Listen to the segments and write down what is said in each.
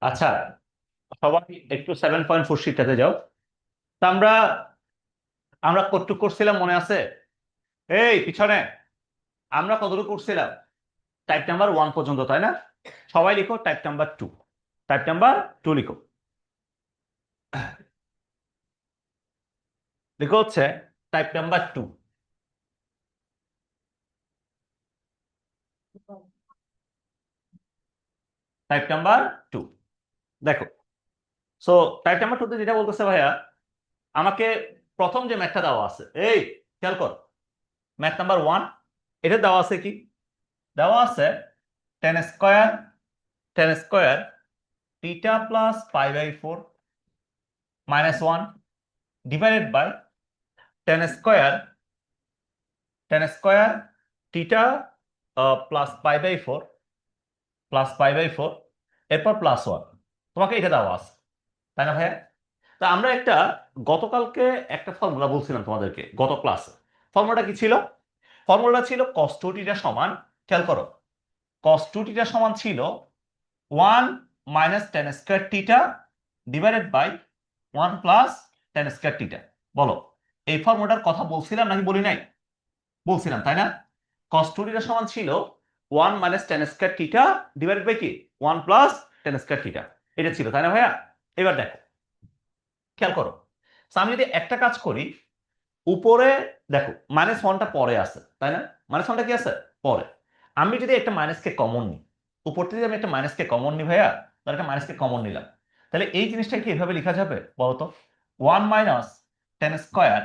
আচ্ছা, সবাই একটু 7.4 শিটটাতে যাও। তা আমরা আমরা কতটুকু করছিলাম মনে আছে? এই পিছনে আমরা কতটুকু করছিলাম? টাইপ নাম্বার 1 পর্যন্ত, তাই না? সবাই লিখো টাইপ নাম্বার 2। টাইপ নাম্বার 2 লিখো। লিখো হচ্ছে টাইপ নাম্বার 2। Type number 2। দেখো, সো টাইপ নাম্বার 2 তে যেটা বলতেছে ভাইয়া, আমাকে প্রথম যে ম্যাথটা দেওয়া আছে, এই খেয়াল কর, ম্যাথ নাম্বার 1, এটা দেওয়া আছে কি? দেওয়া আছে টেন স্কোয়ার টিটা প্লাস পাই/4 -1 divided by ten square theta plus পাই/4 এরপর +1। তোমাকে এটা দেওয়া আছে, তাই না ভাইয়া? তা আমরা গতকালকে একটা ফর্মুলা বলছিলাম তোমাদেরকে গত ক্লাসে। ফর্মুলাটা কি ছিল? ফর্মুলাটা ছিল cos2θ সমান, খেয়াল করো, cos2θ সমান ছিল 1 minus ten square theta divided by 1 plus ten square theta. বলো, এই ফর্মুলাটার কথা বলছিলাম নাকি বলি নাই? বলছিলাম, তাই না? cos2θ সমান ছিল 1 minus ten square theta divided by কি 1 প্লাস টেন স্কোয়ার টিটা। এটা ছিল, তাই না ভাইয়া? এবার দেখো, খেয়াল করো। So, আমি যদি একটা কাজ করি, উপরে দেখো -1টা পরে আছে, তাই না? -1টা কি আছে? পরে। আমি যদি একটা মাইনাসকে কমন নিই, উপর থেকে যদি আমি একটা মাইনাসকে কমন নিই ভাইয়া, তাহলে একটা মাইনাসকে কমন নিলাম, তাহলে এই জিনিসটা কি এভাবে লেখা যাবে বলতো? 1 minus ten square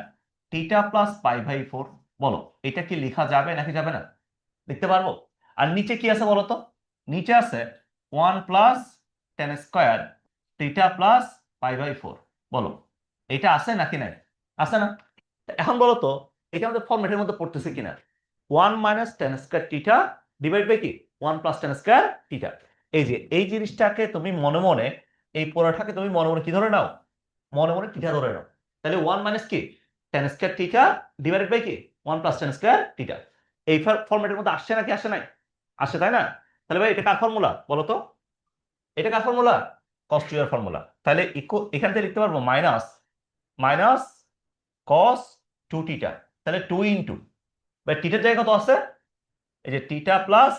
theta plus পাই/4। বলো, এটা কি লেখা যাবে নাকি যাবে না? লিখতে পারবো? আর নিচে কি আছে বলতো? নিচে আছে 1 plus ten square theta plus পাই/4। বলো, এটা আছে নাকি নাই? আছে না? এখন বলো তো, এটা আমাদের ফরম্যাটের মধ্যে পড়তেছে কিনা? 1 minus ten square theta divide by কি 1 প্লাস টেন স্কোয়ার টিটা। এই যে এই জিনিসটাকে তুমি মনে মনে, এই পুরোটাকে তুমি মনে মনে কি ধরে নাও? মনে মনে টিটা ধরে নাও। তাহলে 1 মাইনাস কি tan square theta divided by কি 1 প্লাস টেন স্কোয়ার টিটা। এই ফরম্যাটের মধ্যে আসছে নাকি আসে নাই? আসে, তাই না? তাহলে ভাই এটা কার ফর্মুলা বলো তো? এটা কার ফর্মুলা? কস টু এর ফর্মুলা। তাহলে এখান থেকে লিখতে পারবো minus minus cos two theta. তাহলে 2 ইন্টু, বা টিটার জায়গায় কত আছে? এই যে টিটা প্লাস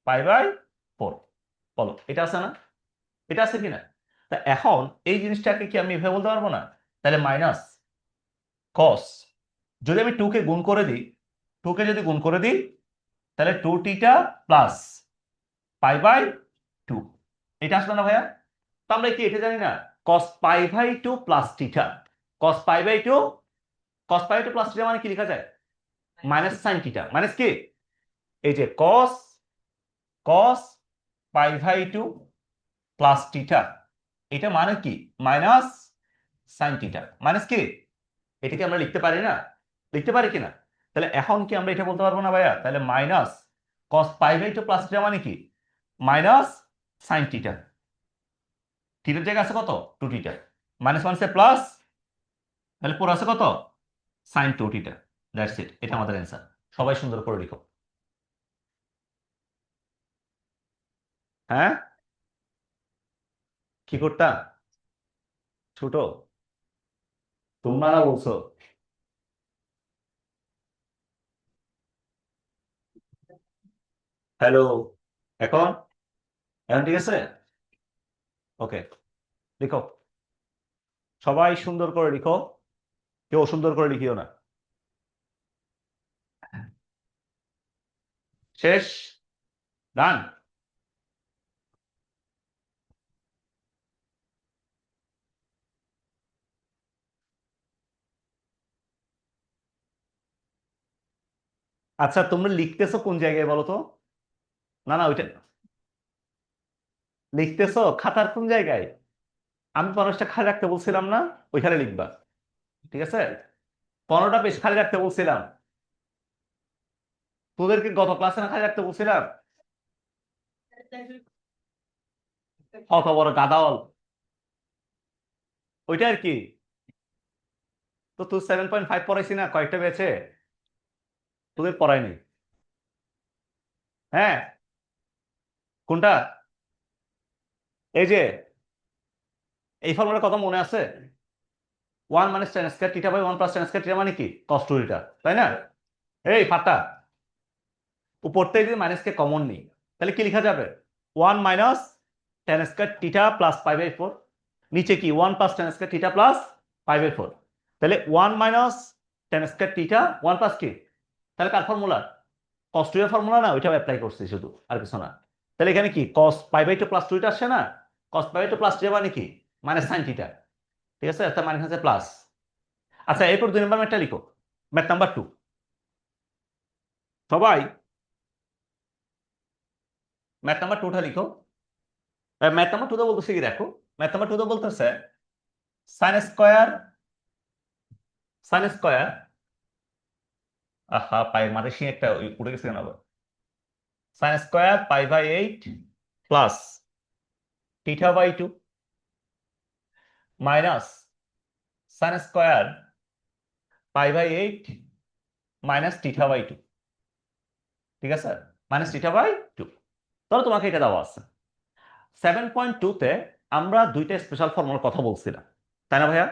পাই/4। বলো, এটা আছে না? এটা আছে কিনা? তা এখন এই জিনিসটাকে কি আমি এভাবে বলতে পারবো না? তাহলে মাইনাস কস, যদি আমি 2 কে গুণ করে দিই, 2 কে যদি গুণ করে দিই, তাহলে 2 টিটা প্লাস পাই/2। এটা আসলো না ভাইয়া? তো আমরা কি এটা জানি না? কস পাই/2 প্লাস টিটা। কস পাই/2, প্লাস টিটা মানে কি লেখা যায়? মাইনাস সাইন টিটা। মাইনাস কি? এই যে কস কস পাই/2 প্লাস টিটা, এটা মানে কি? মাইনাস সাইন টিটা। মাইনাস কি? এটাকে আমরা লিখতে পারি না? লিখতে পারি কিনা? তাহলে এখন কি আমরা এটা বলতে পারবো না ভাইয়া? তাহলে মাইনাস কস পাই/2 প্লাস টিটা মানে কি? মাইনাস সাইন টিটা। টিটার জায়গায় আছে কত? 2 টিটা। মাইনাস মাইনাসে প্লাস, তাহলে পুরো আছে কত? সাইন 2 টিটা। দ্যাটস ইট, এটা আমাদের অ্যান্সার। সবাই সুন্দর করে লিখো। হ্যাঁ, কি করতাম? ছোট, তোমরা না বলছো। হ্যালো, এখন এখন ঠিক আছে? ওকে, লিখো। সবাই সুন্দর করে লিখো, কেউ অসুন্দর করে লিখিও না। শেষ? ডান? আচ্ছা, তোমরা লিখতেছো কোন জায়গায় বলো তো? না না, ওইটা লিখতেছো খাতার কোন জায়গায়? আমি 15টা খালি রাখতে বলছিলাম না? ওইখানে লিখবা, ঠিক আছে? 15টা পেজ খালি রাখতে বলছিলাম। তোদেরকে গত ক্লাসে না খালি রাখতে বলছিলাম? অত বড় গাদাওয়াল, ওইটা আর কি। তো তুই 7.5 পড়াইছি না কয়েকটা বেছে? তোদের পড়ায়নি? হ্যাঁ, কোনটা? এই যে এই ফর্মুলার কথা মনে আছে? 1 minus tan square theta by 1 plus tan square theta মানে কি cos 2 থিটা, তাই না? এই ফাটা, উপর থেকে যদি মাইনাসকে কমন নিই তাহলে কি লেখা যাবে? 1 minus tan square theta plus pi by 4, নিচে কি 1 plus tan square theta plus pi by 4, তাহলে 1 minus tan square theta 1 plus কি, তাহলে কার ফর্মুলা? cos 2 এর ফর্মুলা না, ওইটাও অ্যাপ্লাই করছি শুধু, আর কিছু না। তাহলে এখানে কি cos পাই বাই 2 প্লাস 2 এটা আসছে না, cos পাই বাই 2 প্লাস 2 মানে কি মাইনাস sin থিটা, ঠিক আছে, একটা মাইনাস আছে প্লাস। আচ্ছা এরপর 2 নম্বর ম্যাথটা লিখো, ম্যাথ নাম্বার 2। সবাই ম্যাথ নাম্বার 2টা লিখো। ম্যাথ নাম্বার 2 বলতেছে কি দেখো, ম্যাথ নাম্বার 2 বলতেছে sin স্কয়ার, sin স্কয়ার, আহা পায়ের মাঝে সে একটা উঠে গেছে কেন আবার, sin square pi by 8 plus theta by 2 minus sin square pi by 8 minus theta by 2, ঠিক আছে, মাইনাস থিটা বাই 2। তাহলে তোমাকে এটা দেওয়া আছে 7.2-তে আমরা দুইটা স্পেশাল ফর্মুলার কথা বলছিলাম, তাই না ভাইয়া?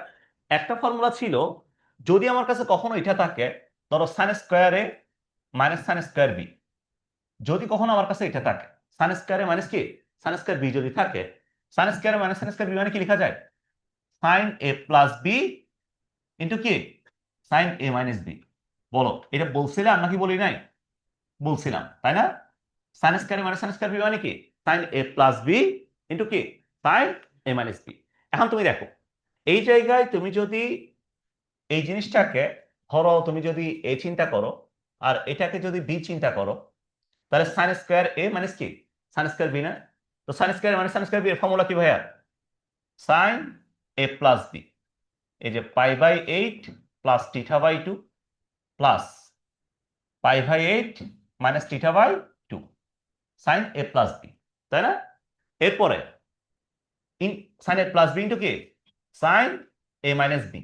একটা ফর্মুলা ছিল যদি আমার কাছে কখনো এটা থাকে, ধরো sine square A minus sine square B, যদি কখনো আমার কাছে এটা থাকে সাইন স্কোয়ার এ মাইনাস কি সাইন স্কোয়ার বি যদি থাকে, sine square A minus sine square B মানে কি লেখা যায়? Sine A plus B into কি সাইন এ মাইনাস বি। বলো এটা বলছিলাম নাকি বলি নাই? বলছিলাম, তাই না? Sine square minus sine square B মানে কি sine A plus B into কি সাইন এ মাইনাস বি। এখন তুমি দেখো এই জায়গায় তুমি যদি এই জিনিসটাকে ধরো, তুমি যদি এ চিন্তা করো আর এটাকে যদি বি চিন্তা করো, তাহলে সাইন স্কয়ার এ মাইনাস কি সাইন স্কয়ার বি না? তো সাইন স্কয়ার মানে সাইন স্কয়ার বি এর ফর্মুলা কি ভাইয়া? সাইন এ প্লাস বি, এই যে pi by 8 plus theta by 2 plus pi by 8 minus theta by 2 sine A plus B, তাই না? এরপরে ইন sine A plus B into কি sine A minus B,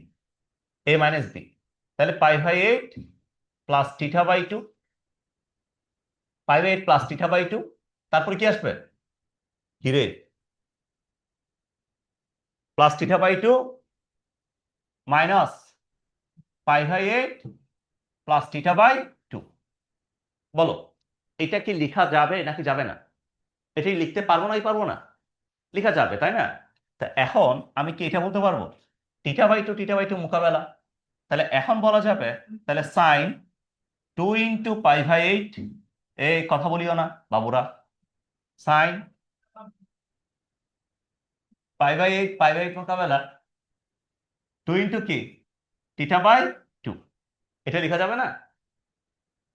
A minus B, তাহলে pi by 8 plus theta by 2, pi by 8 plus theta by 2, তারপরে কি আসবে হিরে plus theta by 2 minus pi by 8 plus theta by 2। বলো এটা কি লেখা যাবে নাকি যাবে না? এটাই লিখতে পারবো নাই পারবো না? লেখা যাবে, তাই না? তা এখন আমি কি এটা বলতে পারবো থিটা বাই 2 মোকাবেলা, তাহলে এখন বলা যাবে তাহলে সাইন 2 ইন্টু পাই বাই 8, এই কথা বলিও না বাবুরা, সাইন পাই বাই 8 মোকাবেলা 2 ইন্টু কি থিটা বাই 2, এটা লেখা যাবে না?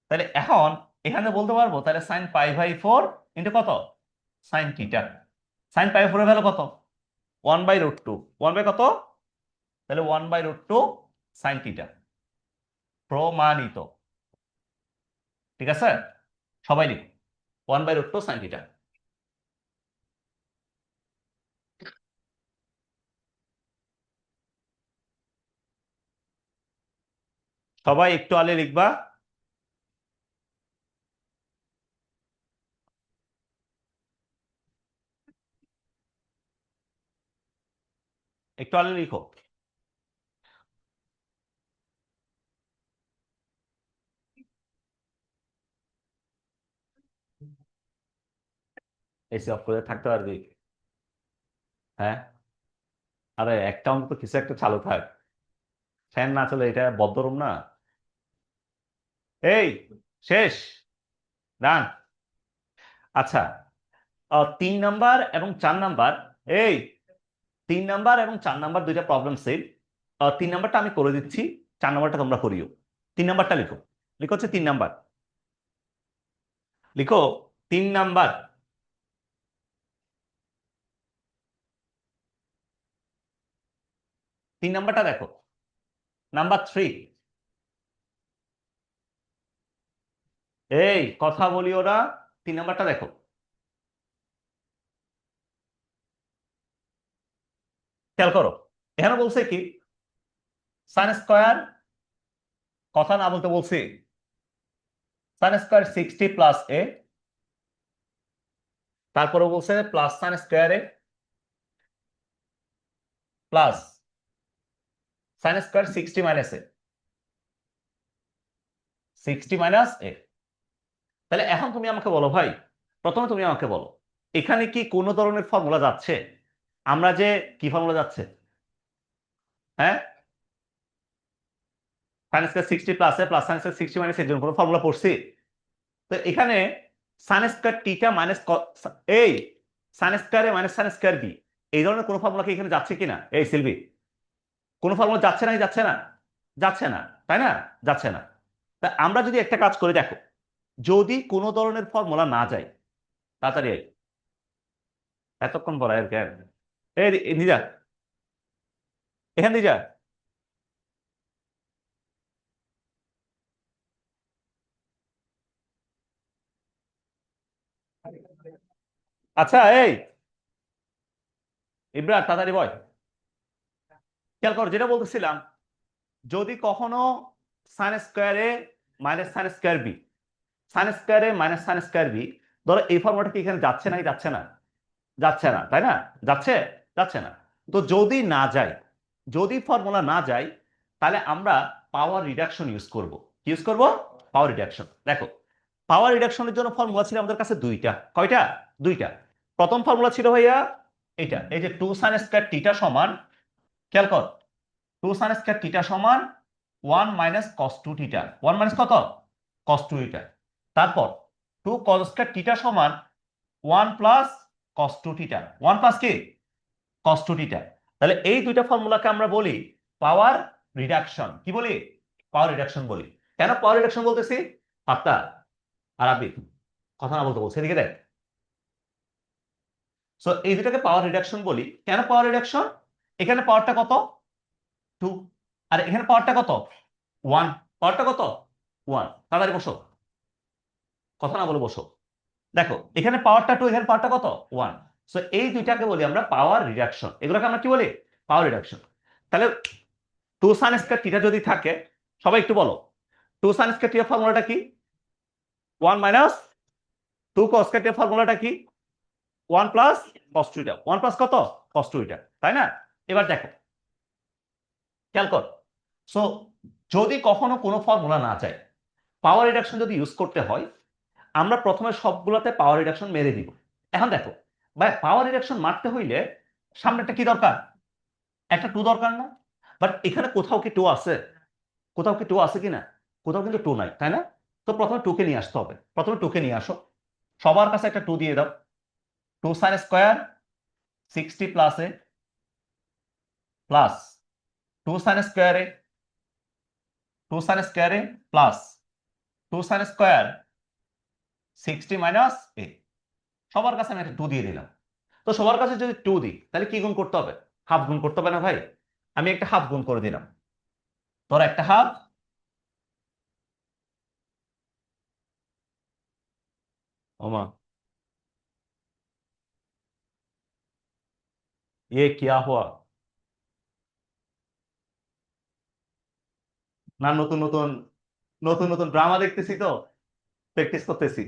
তাহলে এখন এখানে বলতে পারবো তাহলে সাইন পাই বাই 4 ইন্টু কত সাইন থিটা, সাইন পাই 4 এর ভ্যালু কত 1 বাই রুট 2, 1 বাই কত, তাহলে 1 বাই রুট 2 সাইন থিটা, প্রমাণিত, ঠিক আছে? সবাই লিখো 1 বাই রুট 2 সাইন থিটা। সবাই একটু আলে লিখবা, একটু আলে লিখো। এসি অফ করে থাকতে পারবি? হ্যাঁ, আরে একটা অন্তত কিছু একটা চালু থাক, ফ্যান না চলে এটা বদ্ধরুম না। এই শেষ, ডান। আচ্ছা 3 নাম্বার এবং 4 নাম্বার, এই 3 নাম্বার এবং 4 নাম্বার দুইটা প্রবলেম সেম। 3 নাম্বারটা আমি করে দিচ্ছি, 4 নাম্বারটা তোমরা করিও। 3 নাম্বারটা লিখো, লিখো হচ্ছে 3 নাম্বার, লিখো 3 নাম্বার। 3 নাম্বারটা দেখো, নাম্বার 3, এই কথা বলি ওরা, 3 নাম্বারটা দেখো। খেয়াল করো এখানে বলছে কি সাইন স্কোয়ার, কথা না বলতে বলছি, সাইন স্কোয়ার 60 প্লাস এ, তারপরে বলছে প্লাস সাইন স্কোয়ার এ, প্লাস সাইন স্কোয়ার 60 মাইনাস এ, 60 মাইনাস এ। তাহলে এখন তুমি আমাকে বলো ভাই, প্রথমে তুমি আমাকে বলো এখানে কি কোনো ধরনের ফর্মুলা যাচ্ছে? আমরা যে কি ফর্মুলা যাচ্ছে? হ্যাঁ, সাইন স্কোয়ার 60 প্লাস এ প্লাস সাইন স্কোয়ার 60 মাইনাস এর জন্য কোনো ফর্মুলা পড়ছি? তো এখানে সাইন স্কোয়ার টিটা মাইনাস এই sign square A minus sine square B, এই ধরনের কোনো ফর্মুলা কি এখানে যাচ্ছে কিনা এই সিলভি? কোনো ফর্মুলা যাচ্ছে না কি যাচ্ছে না? যাচ্ছে না, তাই না? যাচ্ছে না। তা আমরা যদি একটা কাজ করে দেখো, যদি কোনো ধরনের ফর্মুলা না যায়, তাড়াতাড়ি আয়। এতক্ষণ পড়া আর কেন? এই নিজা, এখান দিয়ে যা। আচ্ছা এই ইব্রা, তাড়াতাড়ি বয়। খেয়াল কর যেটা বলতেছিলাম, যদি কখনো sine square A minus sine square B, sine square A minus sine square B, ধরো এই ফর্মুলাটা কি এখানে যাচ্ছে নাকি যাচ্ছে না? যাচ্ছে না, তাই না? যাচ্ছে? যাচ্ছে না। তো যদি না যায়, যদি ফর্মুলা না যায়, তাহলে আমরা পাওয়ার রিডাকশন ইউজ করব। কি ইউজ করব? পাওয়ার রিডাকশন। দেখো, পাওয়ার রিডাকশনের জন্য ফর্মুলা ছিল আমাদের কাছে দুইটা। কয়টা? দুইটা। প্রথম ফর্মুলা ছিল ভাইয়া এটা, এই যে 2 সাইন স্কয়ার থিটা সমান, খেয়াল কর, 2 সাইন স্কয়ার থিটা সমান 1 মাইনাস কস 2 থিটা। 1 মাইনাস কত? কস 2 থিটা। তারপর 2 কস স্কয়ার থিটা সমান 1 প্লাস কস 2 থিটা। 1 প্লাস কি? কস 2 থিটা। তাহলে এই দুইটা ফর্মুলাকে আমরা বলি পাওয়ার রিডাকশন। কি বলি? পাওয়ার রিডাকশন বলি। কেন পাওয়ার রিডাকশন বলতেছি? আত্মা আর আবিদ কথা না বলতে বলছে, এদিকে দেখ। সো এই দুটাকে পাওয়ার রিডাকশন বলি। কেন পাওয়ার রিডাকশন? এখানে পাওয়ারটা কত? 2। আর এখানে পাওয়ারটা কত? 1। পাওয়ারটা কত? 1। তাড়াতাড়ি বসো, কথা না বলে বসো। দেখো এখানে পাওয়ারটা 2, এখানে পাওয়ারটা কত? 1। সো এই দুইটাকে বলি আমরা পাওয়ার রিডাকশন। এগুলোকে আমরা কি বলি? পাওয়ার রিডাকশন। তাহলে 2 সাইন স্কয়ার থিটা যদি থাকে, সবাই একটু বলো 2 সাইন স্কয়ার থিটা ফর্মুলাটা কি? 1 মাইনাস 2 কস স্কয়ার থিটা ফর্মুলাটা কি? 1 প্লাস কস 2 থিটা। 1 প্লাস কত? কস 2 থিটা, তাই না? এবার দেখো, খেয়াল কর। সো যদি কখনো কোনো ফর্মুলা না চাই, পাওয়ার রিডাকশন যদি ইউজ করতে হয়, আমরা প্রথমে সবগুলোতে পাওয়ার রিডাকশন মেরে দিব। এখন দেখো ভাই, পাওয়ার রিডাকশন মারতে হইলে সামনেটা কি দরকার? একটা 2 দরকার না? বাট এখানে কোথাও কি 2 আছে? কোথাও কি 2 আছে কিনা? কোথাও কিন্তু 2 নাই, তাই না? তো প্রথমে 2 কে নিয়ে আসতে হবে। প্রথমে 2 কে নিয়ে আসো, সবার কাছে একটা 2 দিয়ে দাও। 2 সাইন স্কোয়ার 60 প্লাস এ প্লাস 2 সাইন স্কোয়ারে 2 সাইন স্কোয়ারে প্লাস 2 সাইন স্কোয়ার 60 মাইনাস এ। সবার কাছে আমি একটা 2 দিয়ে দিলাম। তো সবার কাছে যদি 2 দিই, তাহলে কি গুণ করতে হবে? হাফ গুণ করতে হবে না ভাই? আমি একটা হাফ গুণ করে দিলাম। ধর একটা হাফ। ওমা, ये क्या हुआ? না, নতুন নতুন নতুন নতুন ড্রামা দেখতেছি তো, প্র্যাকটিস করতেছি।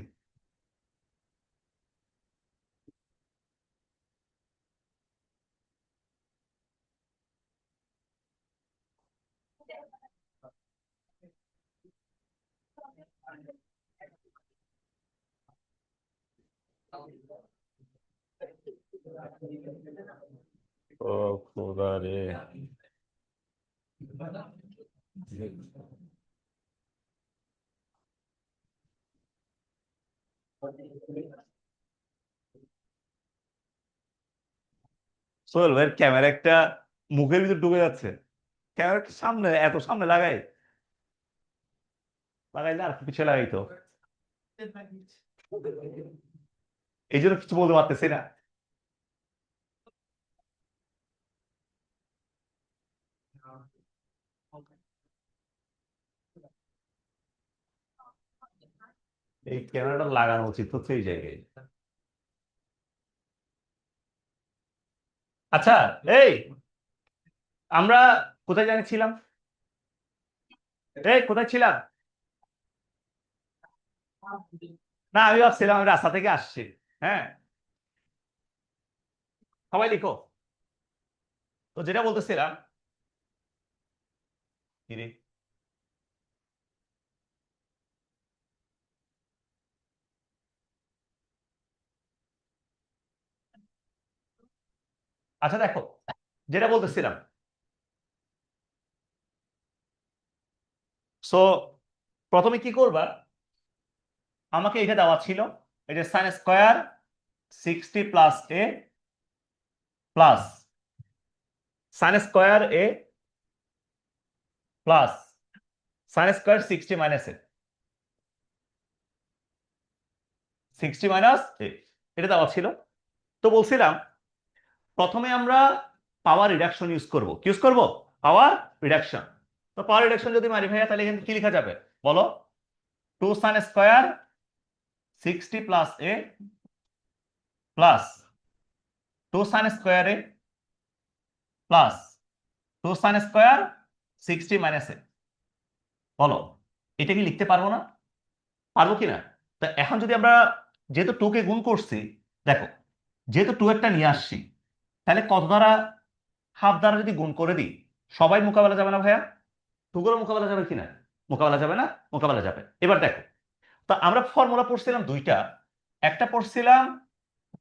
ও খোদা রে। সোহেল ভাইয়ের ক্যামেরা একটা মুখের ভিতর ঢুকে যাচ্ছে। ক্যামেরা সামনে, এত সামনে লাগাই, লাগাইলে আর একটু পিছিয়ে লাগাইতো। এই জন্য কিছু বলতে পারতেছি না। এই ক্যামেরাটা লাগানো উচিত হচ্ছে এই জায়গায়। আচ্ছা এই, আমরা কোথায় জানিছিলাম? এই কোথায় ছিলাম? না, আমি ভাবছিলাম আমি রাস্তা থেকে আসছি। হ্যাঁ, সবাই লিখো। তো যেটা বলতেছিলাম, আচ্ছা দেখো, যেটা বলতেছিলাম, সো প্রথমে কি করবা, আমাকে এটা দেওয়া ছিল, এই যে sine square 60 + a plus sine square a plus sine square 60 - a, 60 - a, এটা দেওয়া ছিল। তো বলছিলাম প্রথমে আমরা পাওয়ার রিডাকশন ইউজ করব, কি ইউজ করব? পাওয়ার রিডাকশন। তো পাওয়ার রিডাকশন যদি মারি ভাইয়া, তাহলে এখানে কি লেখা যাবে বলো? 2 sine square 60 + a plus 2 sine square a plus 2 sine square 60 - a। বলো এটা কি লিখতে পারবো না? পারবো কিনা? তা এখন যদি আমরা, যেহেতু 2 কে গুণ করছি, দেখো যেহেতু 2 একটা নিয়ে আসছি, তাহলে কত দ্বারা, হাফ দ্বারা যদি গুণ করে দিই, সবাই মোকাবেলা যাবে না ভাইয়া? 2 গুলো মোকাবেলা যাবে কিনা? মোকাবেলা যাবে না? মোকাবেলা যাবে। এবার দেখো, তা আমরা ফর্মুলা পড়ছিলাম দুইটা, একটা পড়ছিলাম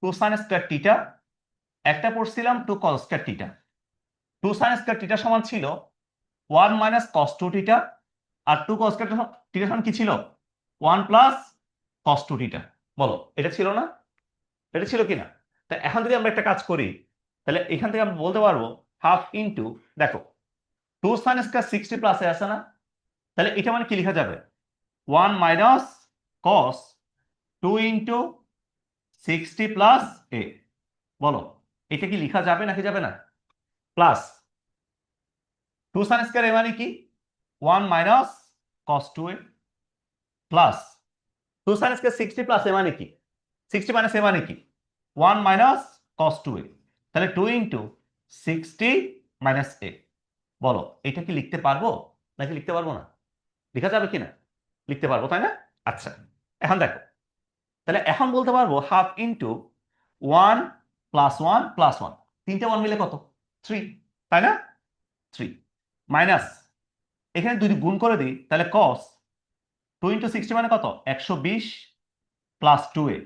2 সাইন স্কয়ার থিটা, একটা পড়ছিলাম 2 কস square theta. 2 sine square theta সমান ছিল 1 - cos 2 থিটা, আর 2 cos স্কয়ার থিটা সমান কি ছিল? 1 + cos 2 থিটা। বলো এটা ছিল না? এটা ছিল কিনা? তা এখন যদি আমরা একটা কাজ করি, তাহলে এখান থেকে আমরা বলতে পারবো হাফ ইন্টু, দেখো 2 সাইন স্কয়ার 60 প্লাসে আছে না, তাহলে এটা মানে কি লেখা যাবে? 1 - cos 2 ইন্টু 60 + a। বলো এটা কি লেখা যাবে নাকি যাবে না? প্লাস 2 সাইন স্কয়ার a মানে কি? 1 - cos 2a plus 2 sine square 60 + a মানে কি? 60 - a মানে কি? 1 - cos 2a। তাহলে 2 ইন্টু 60 - a। বলো এটা কি লিখতে পারবো নাকি লিখতে পারবো না? লেখা যাবে কিনা? লিখতে পারবো, তাই না? আচ্ছা, এখন দেখো, তাহলে এখন বলতে পারবো হাফ ইন্টু 1 + 1 + 1, তিনটে 1 মিলে কত? 3, তাই না? 3 মাইনাস, এখানে যদি গুণ করে দিই তাহলে cos 2 ইন্টু 60 মানে কত? 120 + 2a,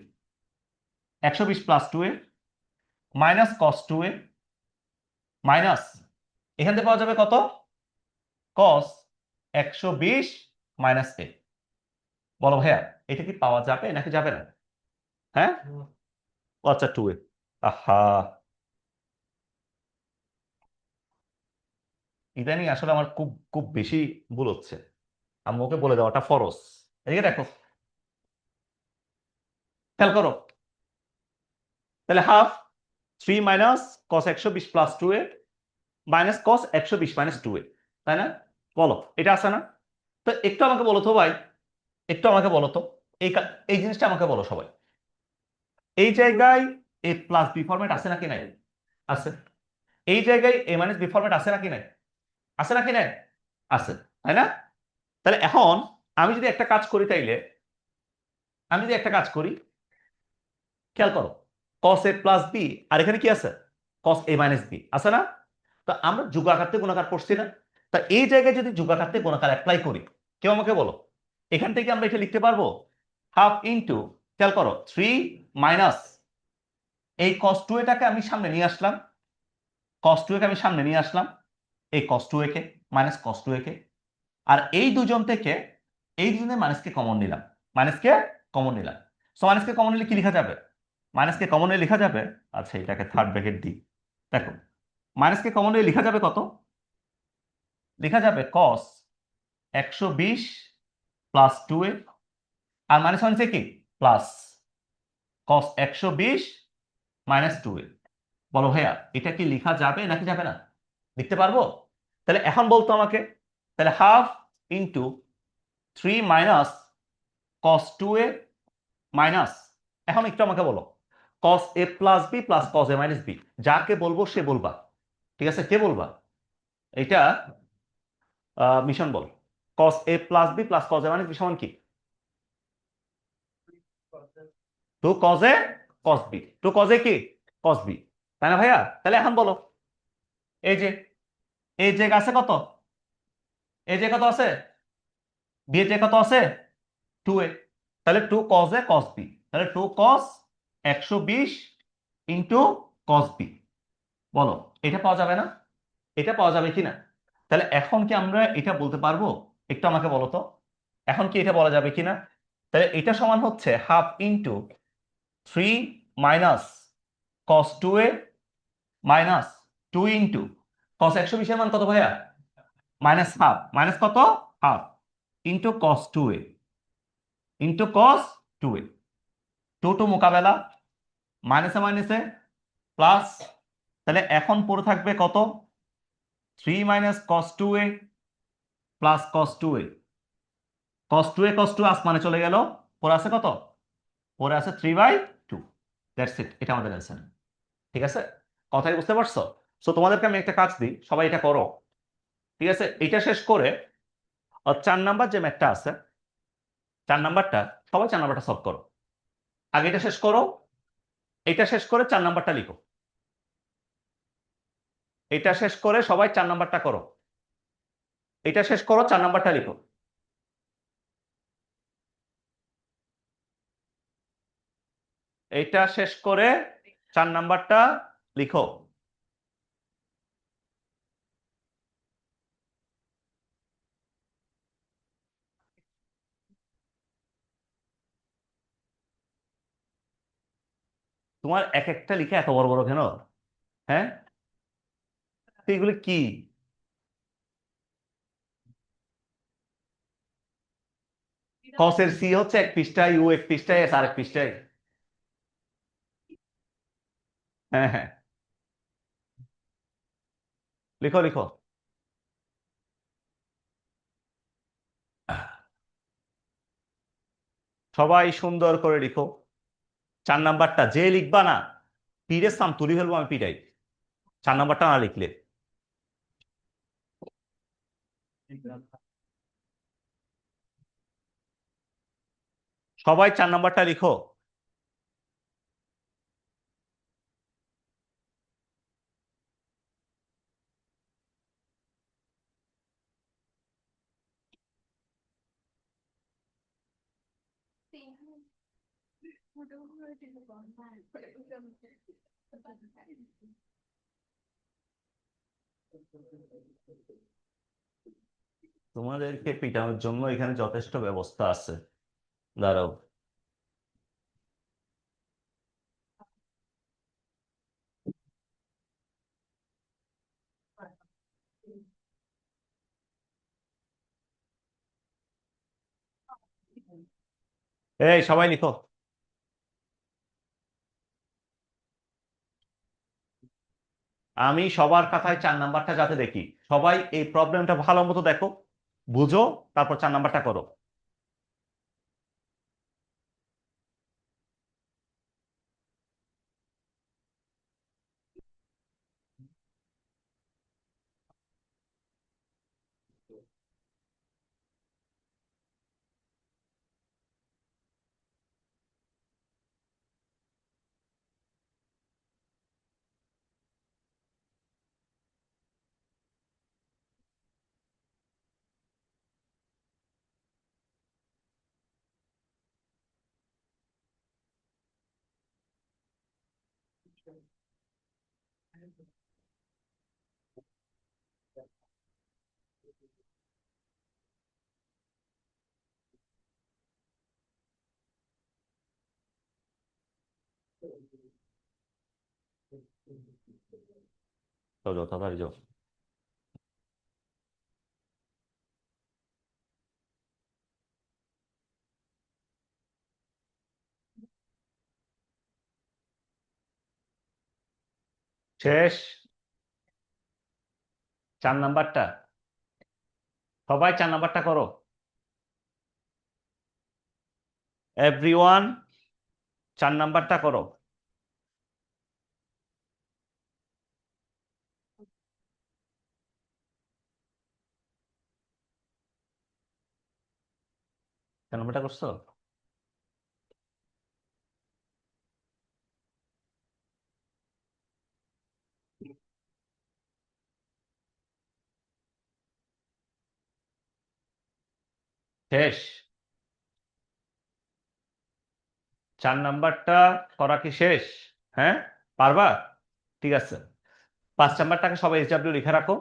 120 + 2a minus cos 2a minus, এখান থেকে পাওয়া যাবে কত? cos 120 - a। বলো ভাইয়া এটা কি পাওয়া যাবে নাকি যাবে না? হ্যাঁ, ও আচ্ছা 2a। আহা, ইদানিং আসলে আমার খুব খুব বেশি ভুল হচ্ছে, আম্মুকে বলে দেওয়াটা ফরজ। এদিকে দেখো, খেয়াল করো, তাহলে half 3 cos 120 + 2a minus cos 120 - 2a, তাই না? বলো এটা আছে না? তো একটু আমাকে বলো তো ভাই, একটু আমাকে বলো তো, এই জিনিসটা আমাকে বলো সবাই, এই জায়গায় a প্লাস বি ফরম্যাট আছে নাকি নাই? আছে। এই জায়গায় a মাইনাস বি ফরম্যাট আছে নাকি নাই? আছে নাকি নাই? আছে, তাই না? তাহলে এখন আমি যদি একটা কাজ করি, তাইলে আমি যদি একটা কাজ করি, খেয়াল করো, cos a + b, আর এখানে কি আছে? cos a - b আছে না? তো আমরা যুগাকার গুণাকার পড়ছি না? তা এই জায়গায় যদি যুগাকার গুণাকার অ্যাপ্লাই করি, কেউ আমাকে বলো, এখান থেকে আমরা এটা লিখতে পারবো হাফ ইন্টু, খেয়াল করো, 3 মাইনাস, এই cos 2a টাকে আমি সামনে নিয়ে আসলাম, cos 2a কে আমি সামনে নিয়ে আসলাম, এই cos 2a কে মাইনাস cos 2a কে, আর এই দুজন থেকে এই দুজনের মাইনাসকে কমন নিলাম, মাইনাসকে কমন নিলাম। সো মাইনাসকে কমন নিলে কি লেখা যাবে? মাইনাসকে কমন নিলে লেখা যাবে, আচ্ছা এটাকে থার্ড ব্র্যাকেট দিই, দেখো মাইনাসকে কমন নিলে লেখা যাবে কত? লেখা যাবে cos 120 + 2a, আর মাইনাস মাইনাসে কি প্লাস cos 120 - 2a। বলো ভাইয়া এটা কি লেখা যাবে নাকি যাবে না? লিখতে পারবো? তাহলে এখন বলতো আমাকে, তাহলে half into 3 cos 2a minus, এখন একটু আমাকে বলো, cos a + b + cos a - b, যাকে বলবো সে বলবা, ঠিক আছে? কে বলবা এটা? Mission ball, cos a + b + cos a - b সমান কি? 2 cos a cos b, 2 cos a কি? cos b, তাই না ভাইয়া? তাহলে এখন বলো এই যে এই যে আছে কত, এই যে কত আছে, বি এর যে কত আছে 2a, তাহলে 2 cos a cos b, তাহলে 2 cos 120 ইন্টু cos b। বলো এটা পাওয়া যাবে না? এটা পাওয়া যাবে কি না? তাহলে এখন কি আমরা এটা বলতে পারবো? একটু আমাকে বলো তো, এখন কি এটা বলা যাবে কিনা? তাহলে এটা সমান হচ্ছে half into 3 cos 2a minus 2 into cos 120 এর মান কত ভাইয়া? মাইনাস হাফ, মাইনাস কত, half, into cos 2a into cos 2a, 2 মোকাবেলা, মাইনাসে মাইনাসে প্লাস, তাহলে এখন পড়ে থাকবে কত, 3 - cos 2a plus cos 2a, cos 2 আসমানে চলে গেল, পরে আছে কত, পরে আছে 3/2। দ্যাটস ইট, এটা আমাদের অ্যান্সার। ঠিক আছে, কথাই বুঝতে পারছো? সো তোমাদেরকে আমি একটা কাজ দিই, সবাই এটা করো। ঠিক আছে, এটা শেষ করে 4 নাম্বার যে ম্যাথটা আছে, 4 নাম্বারটা, সবাই 4 নাম্বারটা সলভ করো। আগে এটা শেষ করো, এটা শেষ করে 4 নাম্বারটা লিখো। এটা শেষ করে সবাই 4 নাম্বারটা করো, এটা শেষ করো 4 নাম্বারটা লিখো। এটা শেষ করে 4 নাম্বারটা লিখো। তোমার এক একটা লিখে এত বড় বড় কেন? হ্যাঁ, তো এগুলো কি? কসের সি হচ্ছে এক পৃষ্ঠায়, ইউ এক পৃষ্ঠায়, এস আরেক পৃষ্ঠায়। হ্যাঁ হ্যাঁ, লিখো লিখো। সবাই সুন্দর করে লিখো। 4 নাম্বারটা যে লিখবা না, পিঠের সাম তুলি ফেলবো আমি পিটাই, 4 নাম্বারটা না লিখলে। সবাই 4 নাম্বারটা লিখো। তোমাদেরকে পিটানোর জন্য এখানে যথেষ্ট ব্যবস্থা আছে, দাঁড়াও। এই সবাই লিখো। আমি সবার খাতায় 4 নাম্বারটা যাতে দেখি, সবাই এই প্রবলেমটা ভালো মতো দেখো, বুঝো, তারপর 4 নাম্বারটা করো। তো যাও, তাড়াতাড়ি যাও। শেষ, 4 নাম্বারটা, সবাই 4 নাম্বারটা করো। এভরিওয়ান 4 নাম্বারটা করো। চার নাম্বারটা করছো? শেষ। 4 নাম্বারটা করা কি শেষ? হ্যাঁ, পারবা? ঠিক আছে, 5 নাম্বারটাকে সবাই SW লিখে রাখো।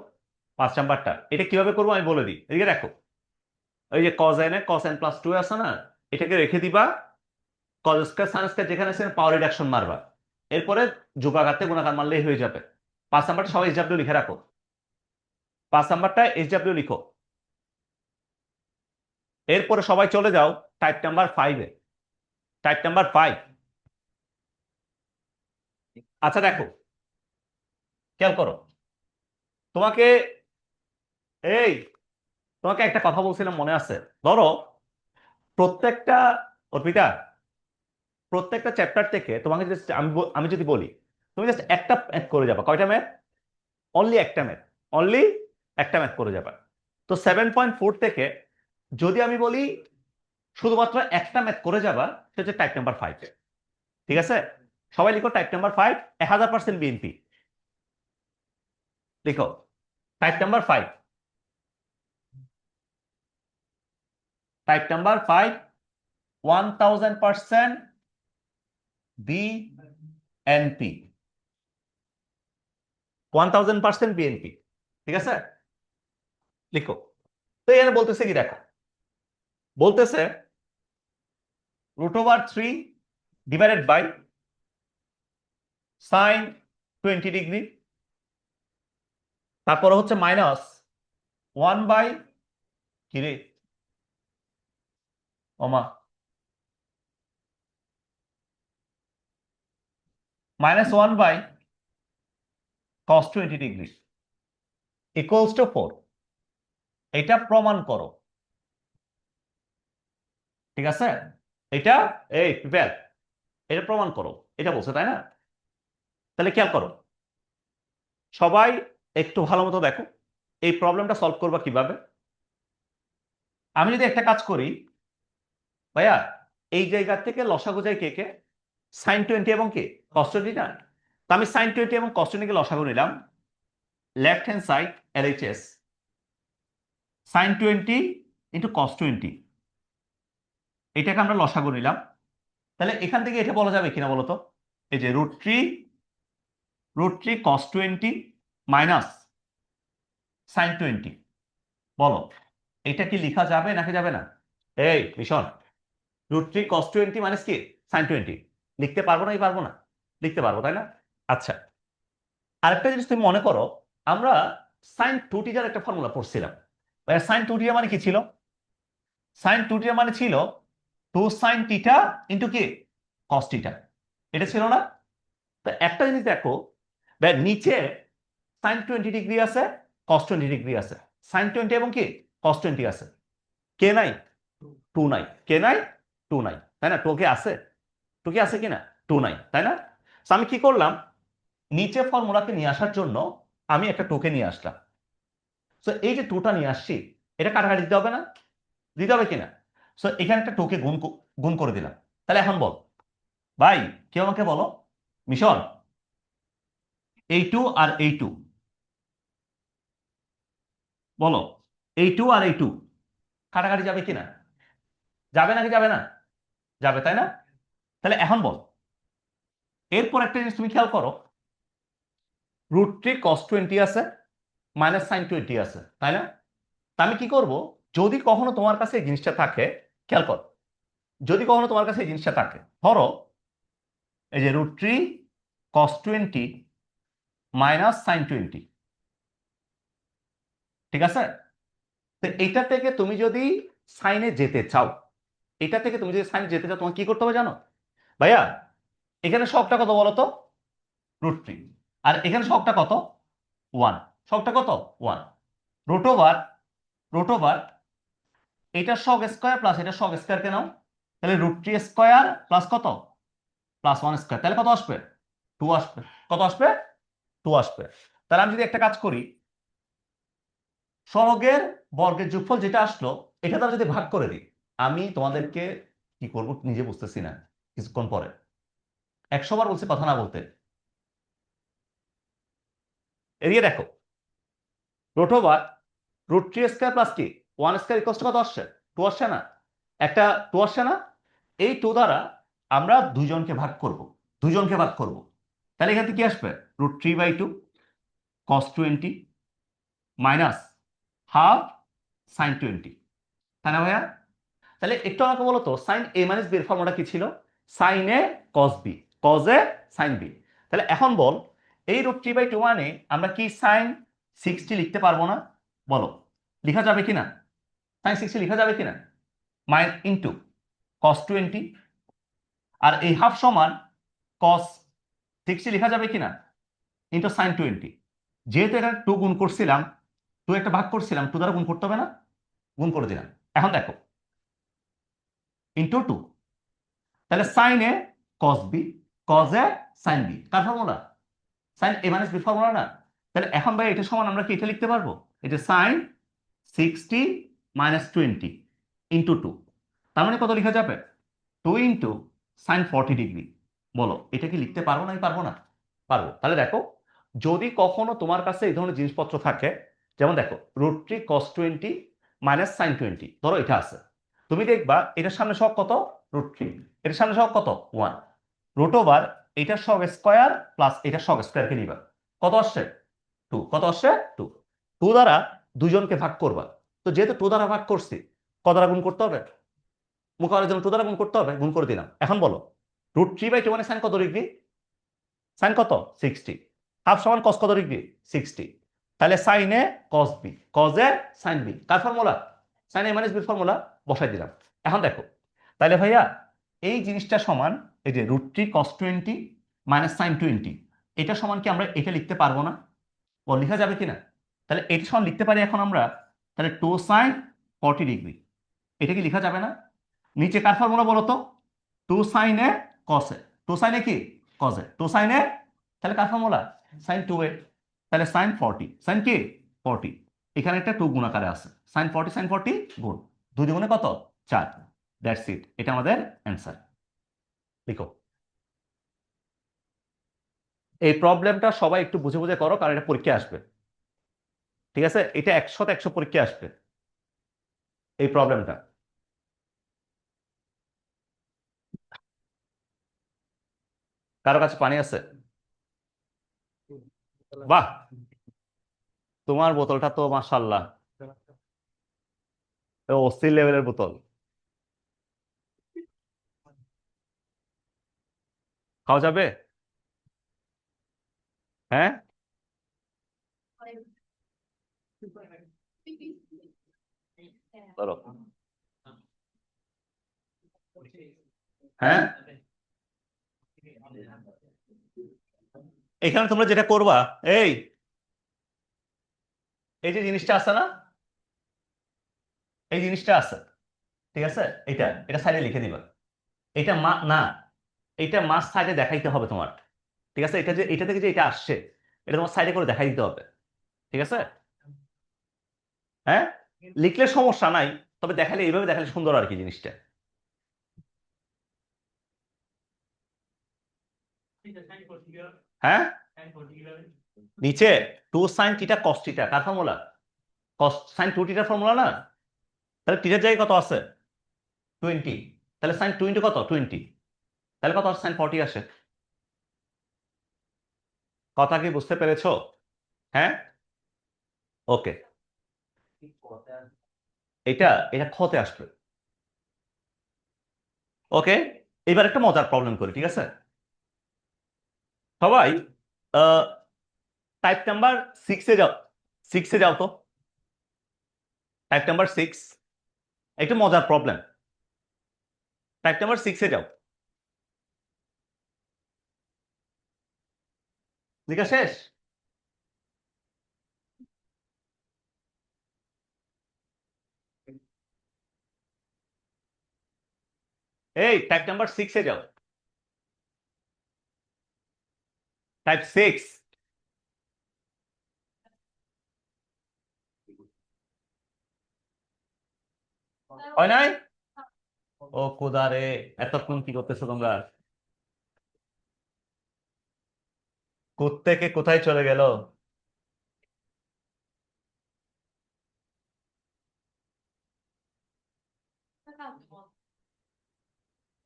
5 নাম্বারটা এটা কিভাবে করবো আমি বলে দিই, এদিকে দেখো। ওই যে cos n এ cos n প্লাস 2 আছে না, এটাকে রেখে দিবা। cos স্কয়ার sin স্কয়ার যেখানে আছে পাওয়ার রিডাকশন মারবা, এরপরে যোগাঘাতে গুণাকার মারলেই হয়ে যাবে। 5 নাম্বারটা সবাই SW লিখে রাখো। 5 নাম্বারটা SW লিখো। এরপরে সবাই চলে যাও টাইপ নাম্বার 5 এ। Type number 5। আচ্ছা দেখো, খেয়াল করো। তোমাকে এই তোমাকে একটা কথা বলছিলাম মনে আছে? ধরো প্রত্যেকটা, অর্পিতা, প্রত্যেকটা চ্যাপ্টার থেকে তোমাকে জাস্ট আমি যদি বলি, তুমি জাস্ট একটা ম্যাথ করে যাবা। কয়টা ম্যাথ? অনলি একটা ম্যাথ। অনলি একটা ম্যাথ করে যাবা। তো 7.4 থেকে যদি আমি বলি শুধুমাত্র একটা ম্যাথ করে যাবা, সেটা হচ্ছে টাইপ নাম্বার 5। ঠিক আছে, সবাই লিখো টাইপ নাম্বার 5। 1000% বিএনপি লিখো। Type number 5, type number 5, 1000% BNP, 1000% BNP. ঠিক আছে, লিখো। তো এখানে বলতেছে কি দেখো, বলতেছে √3 ডিভাইডেড বাই সাইন 20 ডিগ্রি, তারপরে হচ্ছে মাইনাস 1 বাই কিরে ওমা -1 by cos 20 degree equals to 4। এটা প্রমাণ করো। ঠিক আছে, এটা এই প্রিপেয়ার, এটা প্রমাণ করো, এটা বলছে তাই না? তাহলে খেয়াল করো, সবাই একটু ভালো মতো দেখো এই প্রবলেমটা সলভ করবা কিভাবে। আমি যদি একটা কাজ করি, ভাইয়া, এই জায়গা থেকে লসাগু যায় কে কে? সাইন 20 এবং কে cos 20 না? তো আমি সাইন 20 এবং cos 20 কে লসাগু নিলাম। Left hand side LHS sine 20 into cos 20, এটাকে আমরা লসাগু নিলাম। তাহলে এখান থেকে এটা বলা যাবে কিনা বলো তো? এই যে √3 cos 20 মাইনাস সাইন 20, বলো এটা কি লেখা যাবে নাকি যাবে না? এই মিশন, √3 cos 20 মাইনাস কি সাইন 20 লিখতে পারবো না? পারবো না? লিখতে পারবো তাই না? আচ্ছা, আরেকটা জিনিস তুমি মনে করো, আমরা সাইন 2θ একটা ফর্মুলা পড়ছিলাম। সাইন 2θ মানে কি ছিল? সাইন 2θ মানে ছিল 2 sin θ ইন্টু কি cos θ, এটা ছিল না? তো একটা জিনিস দেখো, নিচে সাইন 20 ডিগ্রি আছে, cos 20 ডিগ্রি আছে, সাইন 20 এবং কি cos 20 আছে। কে নাই? 2 নাই। কে নাই? 2 নাই, তাই না? 2 কে আছে? 2 কি আছে কিনা? 2 নাই, তাই না? তো আমি কি করলাম, নিচে ফর্মুলাকে নিয়ে আসার জন্য আমি একটা 2 কে নিয়ে আসলাম। সো এই যে 2টা নিয়ে আসছি, এটা কাটাকাটি দিতে হবে না? দিতে হবে কিনা? সো এখানে একটা 2 কে গুণ গুণ করে দিলাম। তাহলে এখন বল ভাই, কেউ আমাকে বলো, মিশন, এই 2 আর এই 2, বলো এই 2 আর এই 2 কাটাকাটি যাবে কিনা? যাবে নাকি যাবে না? যাবে, তাই না? তাহলে এখন বল, এরপর একটা জিনিস তুমি খেয়াল করো, √3 cos 20 আছে, মাইনাস সাইন 20 আছে, তাই না? তা আমি কি করব, যদি কখনো তোমার কাছে এই জিনিসটা থাকে, খেয়াল কর, যদি কখনো তোমার কাছে এই জিনিসটা থাকে, ধরো এই যে √3 cos 20 মাইনাস সাইন 20, ঠিক আছে? তো এইটা থেকে তুমি যদি সাইনে যেতে চাও, এটা থেকে তুমি যদি সাইনে যেতে চাও, তোমাকে কি করতে হবে জানো ভাইয়া? এখানে শকটা কত বলো তো? √3। আর এখানে শকটা কত? 1। শকটা কত? 1। রুট ওভার, রুট ওভার এটা শক স্কয়ার প্লাস এটা শক স্কয়ার কে নাও, তাহলে √3 স্কয়ার প্লাস কত? প্লাস 1 স্কয়ার, তাহলে কত আসবে? 2 আসবে। কত আসবে? 2 আসবে। তাহলে আমি যদি একটা কাজ করি, সহগের বর্গের যোগফল যেটা আসলো, এটা দ্বারা যদি ভাগ করে দিই, আমি তোমাদেরকে কি করব নিজে বুঝতেছি না। কিছুক্ষণ পরে 100 বার বলছি কথা না বলতে, এদিকে দেখো, রুট ওভার √3 স্কয়ার প্লাস কি 1 স্কয়ার ইকুয়ালস টু কত আসছে? টু আসছে না, একটা টু আসছে না, এই টু দ্বারা আমরা দুজনকে ভাগ করব, দুজনকে ভাগ করব, তাহলে এখান থেকে কি আসবে √3/2 cos 20 মাইনাস হাফ sin 20, তাই না ভাইয়া? তাহলে একটু আমাকে বলো তো সাইন এ মাইনাস বি এর ফর্মুলাটা কি ছিল? সাইন এ কস বি, কস এ সাইন বি। তাহলে এখন বল এই √3/2 মানে আমরা কি সাইন 60 লিখতে পারবো না? বলো লেখা যাবে কিনা? সাইন 60 লেখা যাবে কিনা? মাইন ইন্টু cos 20, আর এই হাফ সমান cos 60 লেখা যাবে কিনা? Into sin 20। যেহেতু এখানে টু গুণ করছিলাম, টু একটা ভাগ করছিলাম, টু দ্বারা গুণ করতে হবে না? গুণ করে দিলাম। এখন দেখো ইন্টু টু, তাহলে sign A cos B, cos A sign B, car formula? Sign A minus B formula না? তাহলে এখন ভাই এটা সমান আমরা কি এটা লিখতে পারবো? এটা সাইন 60 মাইনাস 20 ইন্টু টু, তার মানে কত লেখা যাবে? 2 ইন্টু সাইন 40 ডিগ্রি। বলো এটা কি লিখতে পারবো না? পারবো না? পারবো। তাহলে দেখো যদি কখনো তোমার কাছে এই ধরনের জিনিসপত্র থাকে, যেমন দেখো √3 cos 20 মাইনাস sin 20, ধরো এটা আছে, তুমি দেখবা এটার সামনে সহগ কত? √3, এটার সামনে সহগ কত? 1, √ওভার এটার সহগ স্কয়ার প্লাস এটার সহগ স্কয়ারকে নিবা, কত আসছে? 2, কত আসছে? 2। 2 দ্বারা দুজনকে ভাগ করবা, তো যেহেতু 2 দ্বারা ভাগ করছি, ক দ্বারা গুণ করতে হবে? মুখের জন্য 2 দ্বারা গুণ করতে হবে, গুণ করে দিলাম। এখন বলো √3/2 মানে সাইন কত ডিগ্রি? সাইন কত? 60। হাফ সমান কস কত ডিগ্রি? 60। তাহলে sign A cos B, cos A sign B, car formula? Sign A minus B formula বসাই দিলাম। এখন দেখো তাহলে ভাইয়া এই জিনিসটা সমান এই যে √3 cos 20 মাইনাস sin 20, এটা সমান কি আমরা এটা লিখতে পারবো না? ও লেখা যাবে কিনা? তাহলে এটা সমান লিখতে পারি এখন আমরা, তাহলে 2 sin 40 ডিগ্রি, এটা কি লেখা যাবে না? নিচে কার ফর্মুলা বলো তো? 2 sin এ cos এ, 2 sin এ কি? cos এ, 2 sin এ, তাহলে কার ফর্মুলা? sin 2a, তাহলে sin 40, sin কি? 40, এখানে একটা 2 গুণ আকারে আছে, sin 40 sin 40 গুণ 2 দ্বিগুণে কত? 4। দ্যাটস ইট, এটা আমাদের অ্যান্সার। লিখো। এই প্রবলেমটা সবাই একটু বুঝে বুঝে করো, কারণ এটা পরীক্ষায় আসবে, ঠিক আছে? এটা 100-100 পরীক্ষায় আসবে এই প্রবলেমটা। কারো কাছে পানি আছে? বাহ, তোমার বোতলটা তো মাশাআল্লাহ অস্থির লেভেলের বোতল। খাওয়া যাবে? হ্যাঁ, ধরো। হ্যাঁ, এখানে তোমরা যেটা করবা, এই এই যে জিনিসটা আছে না, এই জিনিসটা আছে, ঠিক আছে? এটা এটা সাইডে লিখে দিবা। এটা মা না, এটা মাস সাইডে দেখাইতে হবে তোমার, ঠিক আছে? এটা যে এটা থেকে যে এটা আসছে, এটা তোমার সাইডে করে দেখাই দিতে হবে, ঠিক আছে? হ্যাঁ, লিখলে সমস্যা নাই, তবে দেখালে এইভাবে দেখালে সুন্দর আর কি জিনিসটা। হ্যাঁ, নিচে 2 sin θ cos θ, কার ফর্মুলা? cos sin 2θ ফর্মুলা না? তাহলে θ জায়গায় কত আছে? 20, তাহলে sin 20 কত? 20, তাহলে কত sin 40 আসে। কথা কি বুঝতে পেরেছো? হ্যাঁ, ওকে। এটা এটা খতে আসবে। ওকে, এবার একটা মজার প্রবলেম করি, ঠিক আছে? সবাই টাইপ নাম্বার 6-এ যাও, 6-এ যাও তো, টাইপ নাম্বার 6, একটা মজার প্রবলেম, টাইপ নাম্বার 6-এ যাও। লেখা শেষ? এই টাইপ নাম্বার 6-এ যাও, টাইপ 6। হয় নাই? ও খোদা রে, এতক্ষণ কি করতেছো তোমরা? কোত্থেকে কোথায় চলে গেল?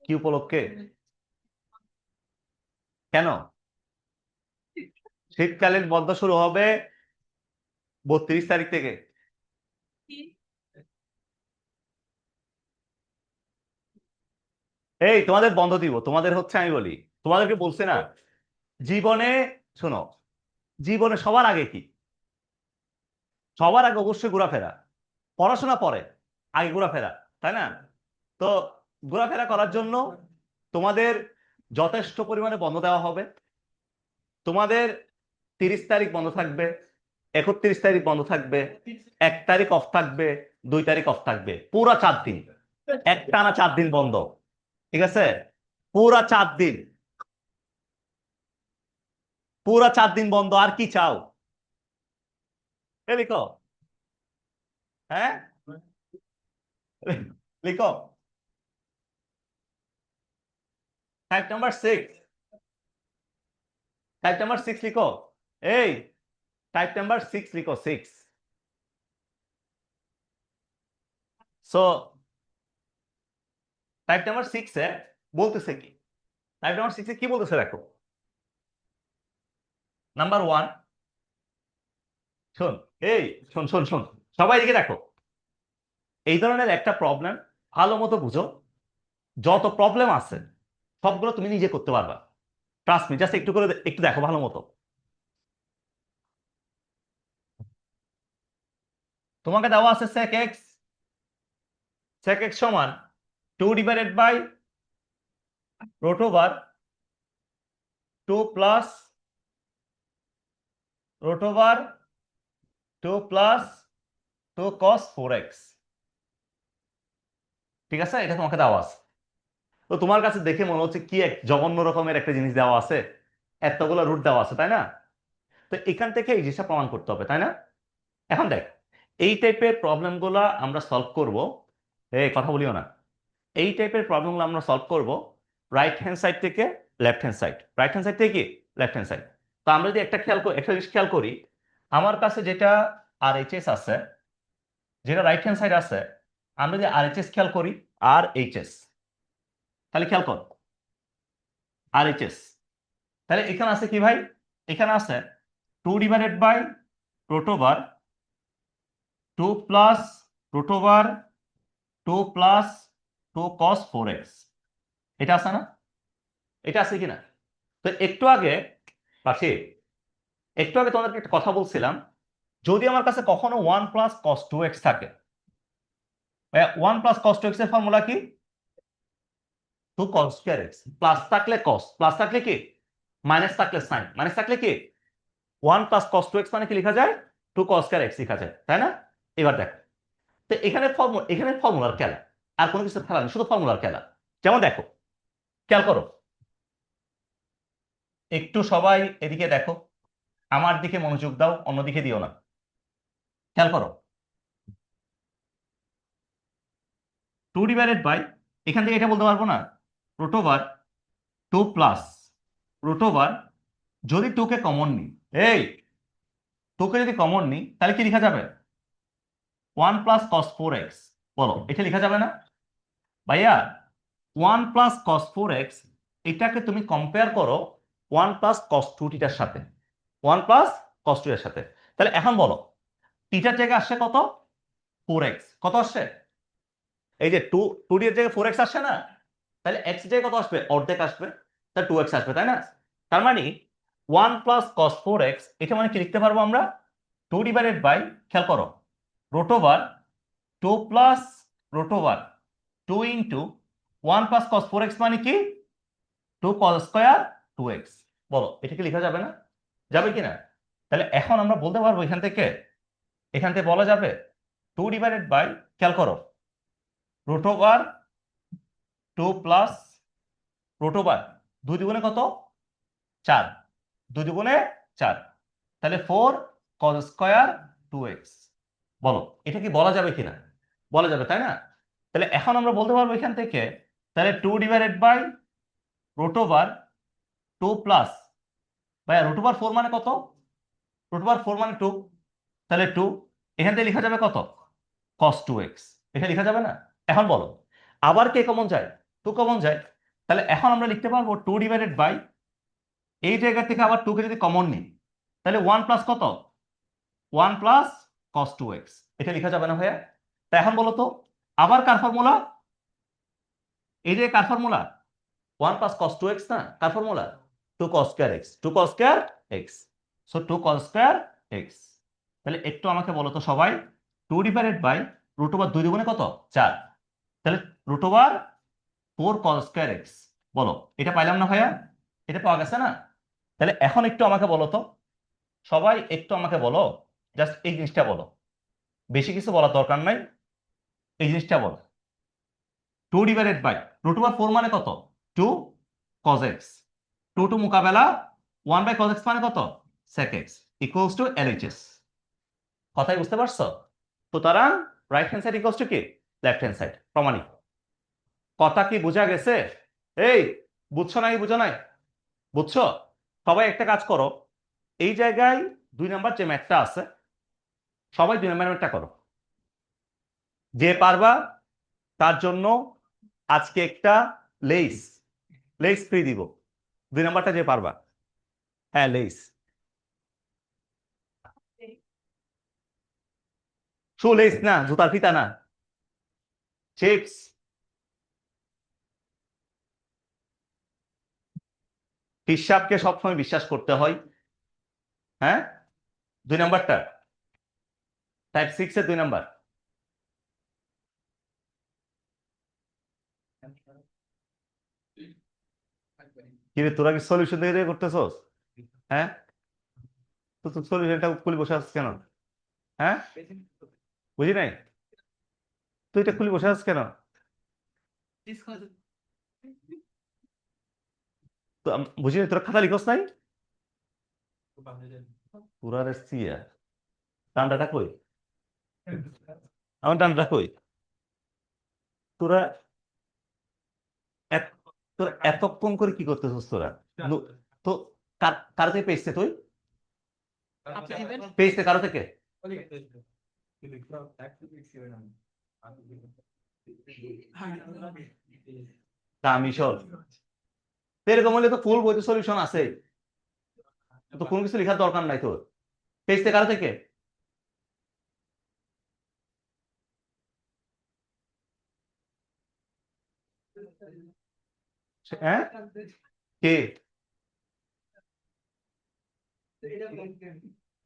কি উপলক্ষে? কেন? শীতকালীন বন্ধ শুরু হবে 32 তারিখ থেকে। এই তোমাদের বন্ধ দিব, তোমাদের হচ্ছে আমি বলি, তোমাদেরকে বলছি না জীবনে, শোনো, জীবনে সবার আগে কি? সবার আগে অবশ্যই ঘোরাফেরা। পড়াশোনা পরে, আগে ঘোরাফেরা, তাই না? তো ঘোরাফেরা করার জন্য তোমাদের যথেষ্ট পরিমাণে বন্ধ দেওয়া হবে। তোমাদের 30 তারিখ বন্ধ থাকবে, 31 তারিখ বন্ধ থাকবে, 1 তারিখ অফ থাকবে, 2 তারিখ অফ থাকবে, পুরা 4 দিন, একটানা 4 দিন বন্ধ। ঠিক আছে? পুরা 4 দিন, পুরা 4 দিন বন্ধ। আর কি চাও? এ লিখো। হ্যাঁ, লিখো। টাইপ নাম্বার 6, টাইপ নাম্বার 6 লিখো। এই টাইপ নাম্বার 6 লিখো, 6। সো টাইপ নাম্বার 6 বলতেছে কি? টাইপ নাম্বার 6 কি বলতেছে দেখো। নাম্বার 1, শোন, এই শোন শোন শোন, সবাই দিকে দেখো। এই ধরনের একটা প্রবলেম ভালো মতো বুঝো। যত প্রবলেম আছে সবগুলো তুমি নিজে করতে পারবা। ট্রাস্ট মি, জাস্ট একটু করে একটু দেখো ভালো মতো। তোমাকে দেওয়া আছে sec x, sec x সমান 2 প্লাস রুট ওভার 2 ঠিক আছে? এটা তোমাকে দেওয়া আছে। তো তোমার কাছে দেখে মনে হচ্ছে কি এক জঘন্য রকমের একটা জিনিস দেওয়া আছে, এতগুলো রুট দেওয়া আছে, তাই না? তো এখান থেকে এই জিনিসটা প্রমাণ করতে হবে, তাই না? এখন দেখ, এই টাইপের প্রবলেমগুলো আমরা সলভ করব। এই কথা বলিও না। এই টাইপের প্রবলেমগুলো আমরা সলভ করব রাইট হ্যান্ড সাইড থেকে left hand side, right hand side থেকে কি লেফট হ্যান্ড সাইড। তো আমরা যদি একটা জিনিস খেয়াল করি, আমার কাছে যেটা আর এইচ এস আছে, যেটা রাইট হ্যান্ড সাইড আছে, আমরা যদি আর এইচ এস খেয়াল করি, আর এইচ এস, তাহলে খেয়াল কর আর এইচ এস, তাহলে এখানে আছে কি ভাই? এখানে আছে 2 root over 2 root over 2 + 2 cos 4x। এটা আছে না? এটা আছে কিনা? তো একটু আগে পাশে, একটু আগে তোমাদেরকে একটা কথা বলছিলাম, যদি আমার কাছে কখনো 1 + cos 2x থাকে, 1 + cos 2x এর ফর্মুলা কি? 2 cos2x। প্লাস থাকলে কস, প্লাস থাকলে কি মাইনাস, থাকলে সাইন, মাইনাস থাকলে কি 1 + cos 2x মানে কি লেখা যায়? 2 cos2x লেখা যায়, তাই না? এবার দেখো, তো এখানে ফর্মুলার খেলা, আর কোনো কিছু খেলা নেই, শুধু ফর্মুলার খেলা। যেমন দেখো, খেয়াল করো, একটু সবাই এদিকে দেখো, আমার দিকে মনোযোগ দাও, অন্যদিকে দিও না। খেয়াল করো, 2 এখান থেকে এটা বলতে পারবো না, রুট ওভার 2 রুট ওভার, যদি 2 কে কমন নিই, এই 2 কে যদি কমন নিই তাহলে কি লেখা যাবে? 1 + cos 4x। বলো, এটা লেখা যাবে না ভাইয়া? 1 + cos 4x, এটাকে তুমি কম্পেয়ার করো 1 + cos 2 সাথে, 1 + cos 2 এর সাথে। তাহলে এখন বলো, টিটার জায়গায় আসছে কত? 4x। কত আসছে? এই যে টু ডি এর জায়গায় 4x আসছে না? তাহলে এক্স এর জায়গায় কত আসবে? অর্ধেক আসবে। তাহলে 2x আসবে, তাই না? তার মানে 1 + cos 4x, এটা মানে কি লিখতে পারবো আমরা? 2 খেয়াল করো, রুট ওভার 2 + √2 * 1 + cos 4x মানে কি? 2 cos² 2x। বলো, এটা কি লেখা যাবে না? যাবে কিনা? তাহলে এখন আমরা বলতে পারবো এখান থেকে বলা যাবে 2 খেয়াল করো, √2 + √, 2 × 2 = কত? 4, 2 × 2 = 4, তাহলে 4 cos² 2x। বলো, এটা কি বলা যাবে কিনা? বলা যাবে, তাই না? তাহলে এখন আমরা বলতে পারবো এখান থেকে, তাহলে 2 / √2 প্লাস, ভাইয়া √4 মানে কত? √4 মানে 2, তাহলে 2, এখান থেকে লেখা যাবে কত? cos 2x। এটা লেখা যাবে না? এখন বলো, আবার কে কমন যায়? 2 কমন যায়। তাহলে এখন আমরা লিখতে পারবো 2 ডিভাইডেড বাই, এই জায়গা থেকে আবার 2 কে যদি কমন নিই তাহলে 1 প্লাস কত, 1 প্লাস cos 2x, এটা লেখা যাবে না ভাইয়া? তা এখন বলো তো আবার কার ফর্মুলা, এই যে কার ফর্মুলা 1 প্লাস cos 2x না, কার formula 2 cos square x, 2 cos square x, so 2 cos square x। তাহলে একটু আমাকে বলো তো সবাই, 2 ডিভাইডেড বাই রুট ওভার 2 দুগুণে কত 4, তাহলে root over 4 cos square x, বলো এটা পাইলাম না ভাইয়া? এটা পাওয়া গেছে না? তাহলে এখন একটু আমাকে বলো তো সবাই, একটু আমাকে বলো, জাস্ট এই জিনিসটা বলো, বেশি কিছু বলার দরকার নাই, এই জিনিসটা বলো 2 ডিভাইডেড বাই রুট ওভার 4 মানে কত 2 cos x, 2 টু মোকাবেলা 1 বাই cos x মানে কত sec x equals to LHS। কথাই বুঝতে পারছো? সুতরাং right hand side equals to কি লেফট হ্যান্ড সাইড, প্রমাণিত। কথা কি বোঝা গেছে? এই বুঝছো নাকি বুঝো নাই? বুঝছো? সবাই একটা কাজ করো, এই জায়গায় 2 নাম্বার যে ম্যাথটা আছে সবাই 2 নাম্বার ম্যাথটা করো, যে পারবা তার জন্য আজকে একটা লেস লেস ফ্রি দিব, 2 নাম্বারটা যে পারবা। হ্যাঁ লেস, শু লেস না, জুতার ফিতা না, চিপস। হিসাবকে সবসময় বিশ্বাস করতে হয়। হ্যাঁ 2 নাম্বারটা টাইপ 6 এর 2 নাম্বার। কিরে তোরা কি সলিউশন দিয়ে করতেছস? হ্যাঁ তো তুই সলিউশনটা খুলে বসে আছিস কেন? হ্যাঁ বুঝি নাই, তুই এটা খুলে বসে আছিস কেন? তো বুঝি নাই, তোরা খাতা লিখস নাই? পুরা রে সিয়া, ডান্ডাটা কই, আমার ডান্ডাটা কই? তোরা এত- তোরা এতক্ষণ করে কি করতেছস তোরা? তো কার থেকে পেয়েছে তুই? পেয়েছে কারো থেকে? তা আমি সব এরকম হলে তো ফুল বইতে সলিউশন আছে, তো কোনো কিছু লেখার দরকার নাই তোর। পেয়েছে কারো থেকে? হ্যাঁ কে?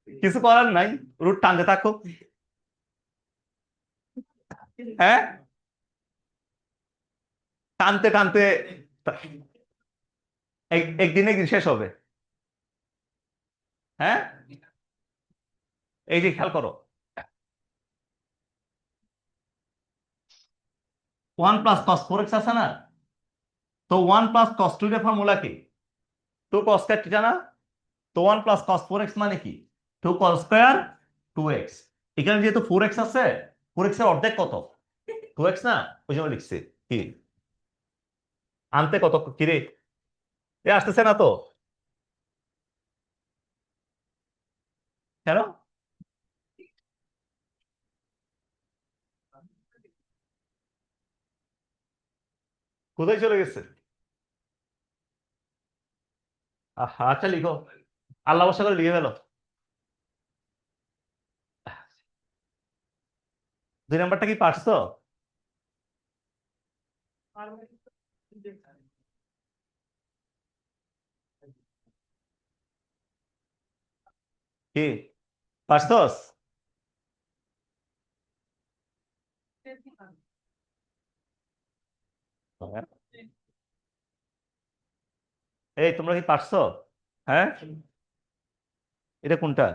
কিছু করার নাই, রুট টানতে থাকো। হ্যাঁ টানতে টানতে একদিন একদিন শেষ হবে। হ্যাঁ এই যে খেয়াল করো, 1 প্লাস cos 4x আছে না, তো 1 প্লাস cos 2 এর ফর্মুলা কি 2 cos স্কয়ার থিটা না, তো 1 প্লাস cos 4x মানে কি 2 cos স্কয়ার 2x। এখানে যেহেতু 4x আছে, 4x এর অর্ধেক কত 2x না, ওই জন্য লিখছি। কি আনতে কত কিরে, এ আসতেছে না তো কেন? কোথায় চলে গেছে? আচ্ছা লিখো, আল্লাহ ভরসা করে লিখে ফেলো। 2 নাম্বারটা কি পারছো? কি পারছোস? এই তোমরা কি পারছো? হ্যাঁ এটা কোনটা?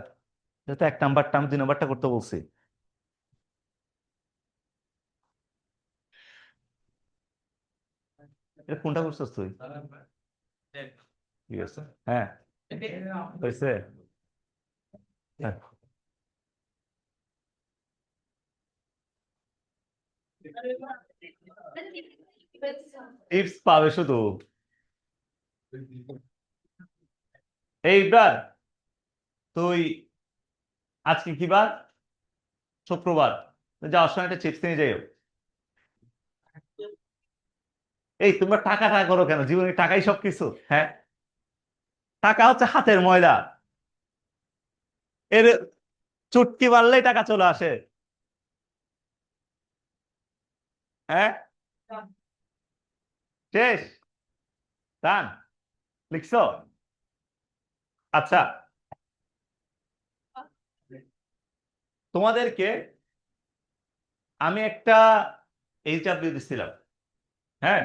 এটা তো 1 নাম্বারটা, আমি 2 নাম্বারটা করতে বলছি। এটা কোনটা করছিস তুই? ঠিক আছে হ্যাঁ হয়েছে। হ্যাঁ। টিপস পাবে শুধু। এইবার তুই আজকে কি বার, শুক্রবার, যাওয়ার সময় একটা চিপস নিয়ে যাইও। এই তোমরা টাকা টাকা করো কেন? জীবনে টাকাই সবকিছু? হ্যাঁ, টাকা হচ্ছে হাতের ময়লা। এর চুটকি মারলেই টাকা চলে আসে। হ্যাঁ, শেষ, ডান, লিখছো? আচ্ছা, তোমাদেরকে আমি একটা এইচআরবি দিচ্ছিলাম। হ্যাঁ,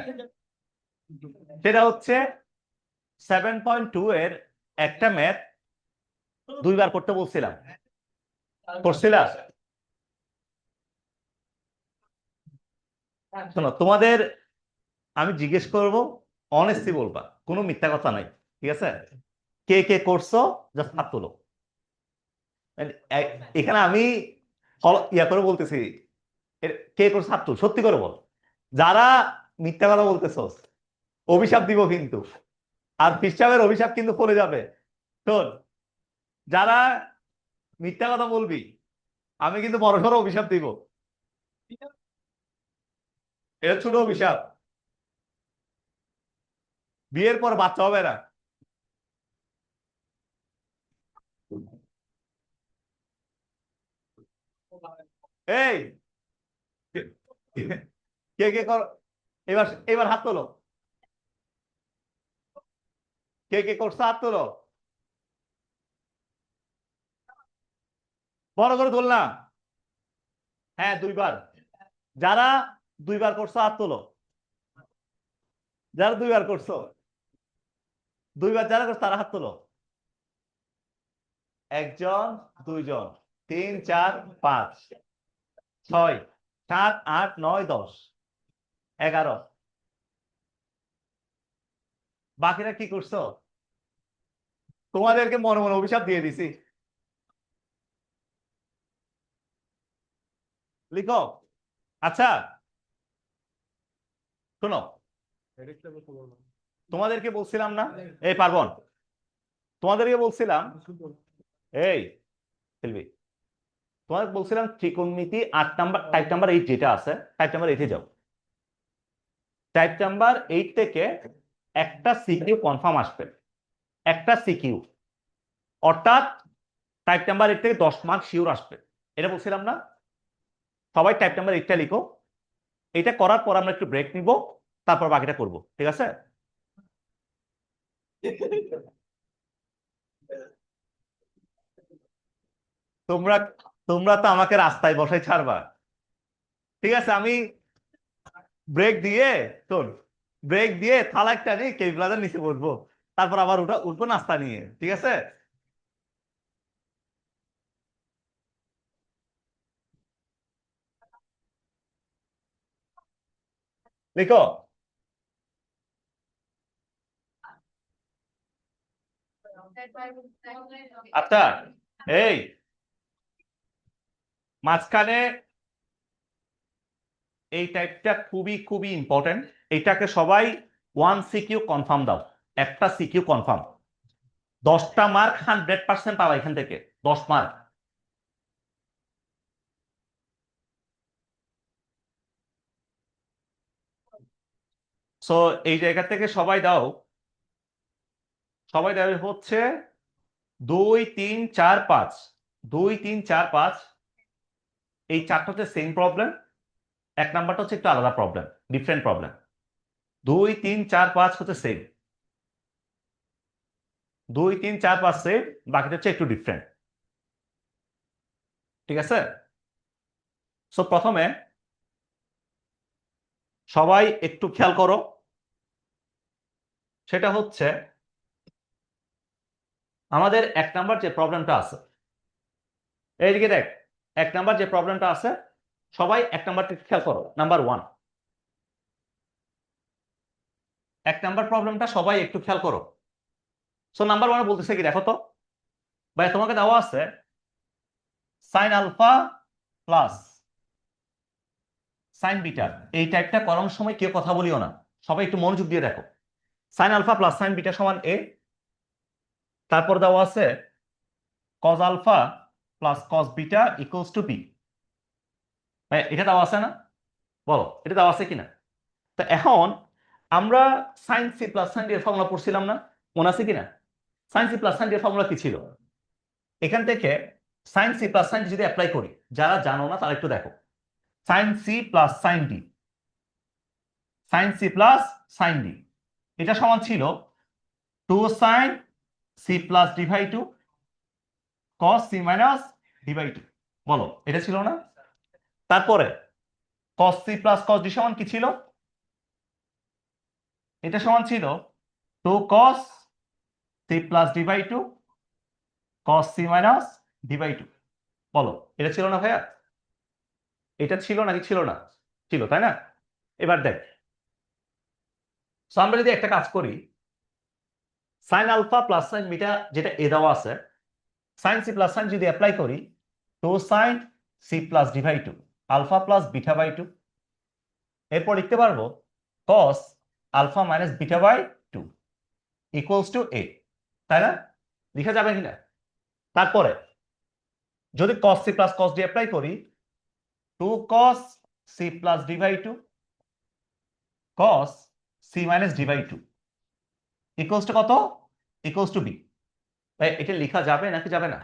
সেটা হচ্ছে 7.2 এর একটা ম্যাথ দুইবার করতে বলছিলাম, করছিলা? শোনো, তোমাদের আমি জিজ্ঞেস করব, অনেস্টি বলবা, কোনো মিথ্যা কথা নাই, ঠিক আছে? কে কে করছো জাস্ট হাত তোলো। মানে এখানে আমি ইয়া করে বলতেছি, কে করছো হাত তোল, সত্যি করে বল। যারা মিথ্যা কথা বলতেছো অভিশাপ দিব কিন্তু, আর খ্রিস্টাবের অভিশাপ কিন্তু পড়ে যাবে। শোন, যারা মিথ্যা কথা বলবি আমি কিন্তু বড়সড় অভিশাপ দিব। এটা ছোট অভিশাপ, বিয়ের পর বাচ্চা হবে না। এই, কে কে কর, এবার এবার হাত তোলো। কে কে করছে হাত তোলো, বড় করে তুললাম। হ্যাঁ, দুইবার। যারা দুইবার করছো হাত তোলো, যারা দুইবার করছো, দুইবার যারা করছো তারা হাত তোলো। একজন, দুইজন, তিন, চার, পাঁচ, ছয়, সাত, আট, নয়, 10, 11। বাকিরা কি করছো? তোমাদেরকে মনে মনে অভিশাপ দিয়ে দিছি। লিখো। আচ্ছা, শোনো, তোমাদেরকে বলছিলাম না, এই পার্বণ, তোমাদেরকে বলছিলাম, এই খেলবি, তোমাদের বলছিলাম ত্রিকোণমিতি 8 নাম্বার, টাইপ নাম্বার 8 যেটা আছে, টাইপ নাম্বার 8 যাও। টাইপ নাম্বার 8 থেকে একটা সিকিউ কনফার্ম আসবে, একটা সিকিউ, অর্থাৎ টাইপ নাম্বার 8 থেকে 10 মার্ক শিওর আসবে। এটা বলছিলাম না? সবাই টাইপ নাম্বার 8টা লিখো। এটা করার পর আমরা একটু ব্রেক নিব, তারপর বাকিটা করব, ঠিক আছে? তোমরা তোমরা তো আমাকে রাস্তায় বসাই ছাড়বা। ঠিক আছে, আমি ব্রেক দিয়ে, শোন, ব্রেক দিয়ে থালা একটা নিয়ে কেবলাদের নিচে বসবো, তারপর আবার উঠবো নাস্তা নিয়ে, ঠিক আছে? লিখো। আচ্ছা, এই মাঝখানে এই টাইপটা খুবই খুবই ইম্পর্টেন্ট। এটাকে সবাই 1 সিকিউ কনফার্ম দাও, একটা সিকিউ কনফার্ম। 10টা মার্ক 100% পাবা এখান থেকে, 10 মার্ক। সো এই জায়গা থেকে সবাই দাও, সবাই দেবে হচ্ছে 2, 3, 4, 5। 2, 3, 4, 5, এই চারটা হচ্ছে সেম প্রবলেম, 1 নাম্বারটা হচ্ছে একটু আলাদা প্রবলেম, ডিফারেন্ট প্রবলেম। 2, 3, 4, 5 হচ্ছে সেম, 2, 3, 4, 5 সেম, বাকিটা হচ্ছে একটু ডিফারেন্ট, ঠিক আছে? সো প্রথমে সবাই একটু খেয়াল করো, সেটা হচ্ছে আমাদের 1 নাম্বার যে প্রবলেমটা আছে, এইদিকে দেখ, 1 নাম্বার যে প্রবলেমটা আছে, সবাই 1 নাম্বারটা খেয়াল করো, নাম্বার 1। 1 নাম্বার প্রবলেমটা সবাই একটু খেয়াল করো। সো নাম্বার 1 বলতেছে কি দেখো তো, ভাই তোমাকে দেওয়া আছে sine alpha plus sine beta, এই টাইপটা করানোর সময় কেউ কথা বলিও না, সবাই একটু মনোযোগ দিয়ে দেখো। Sine alpha plus sine beta সমান এ, তারপর দেওয়া আছে cos alpha plus cos beta equals to B. এটা দেওয়া আছে না? বলো, এটা দেওয়া আছে কিনা? তো এখন আমরা sine C plus sine D এর ফর্মুলা পড়ছিলাম না, মনে আছে কিনা? Sine C plus sine D এর ফর্মুলা কি ছিল? এখান থেকে sine C plus sine D যদি অ্যাপ্লাই করি, যারা জানো না তারা একটু দেখো। Sine C plus sine D, sine C plus sine D, এটা সমান ছিল 2 sine C plus D by 2 cos C minus D by 2। বলো, এটা ছিল না? তারপরে cos C plus cos D সমান কি ছিল? এটা সমান ছিল 2 cos C plus D by 2 cos C minus D by 2। বলো, এটা ছিল না ভাইয়া? এটা ছিল নাকি ছিল না? ছিল, তাই না? এবার দেখ, আমরা যদি একটা কাজ করি, sine alpha plus sine beta যেটা এ দেওয়া আছে, সাইন সি প্লাস সাইন যদি অ্যাপ্লাই করি, 2 sine C plus D by 2 alpha plus beta by 2, এরপর লিখতে পারবো cos alpha minus beta by 2 equals to A, তাই না? লিখা যাবে কিনা? তারপরে যদি cos C plus cos D apply করি, 2 cos C plus D by 2 cos C minus D by 2 equals to কত? Equals to B. তাই এটা লেখা যাবে নাকি যাবে না?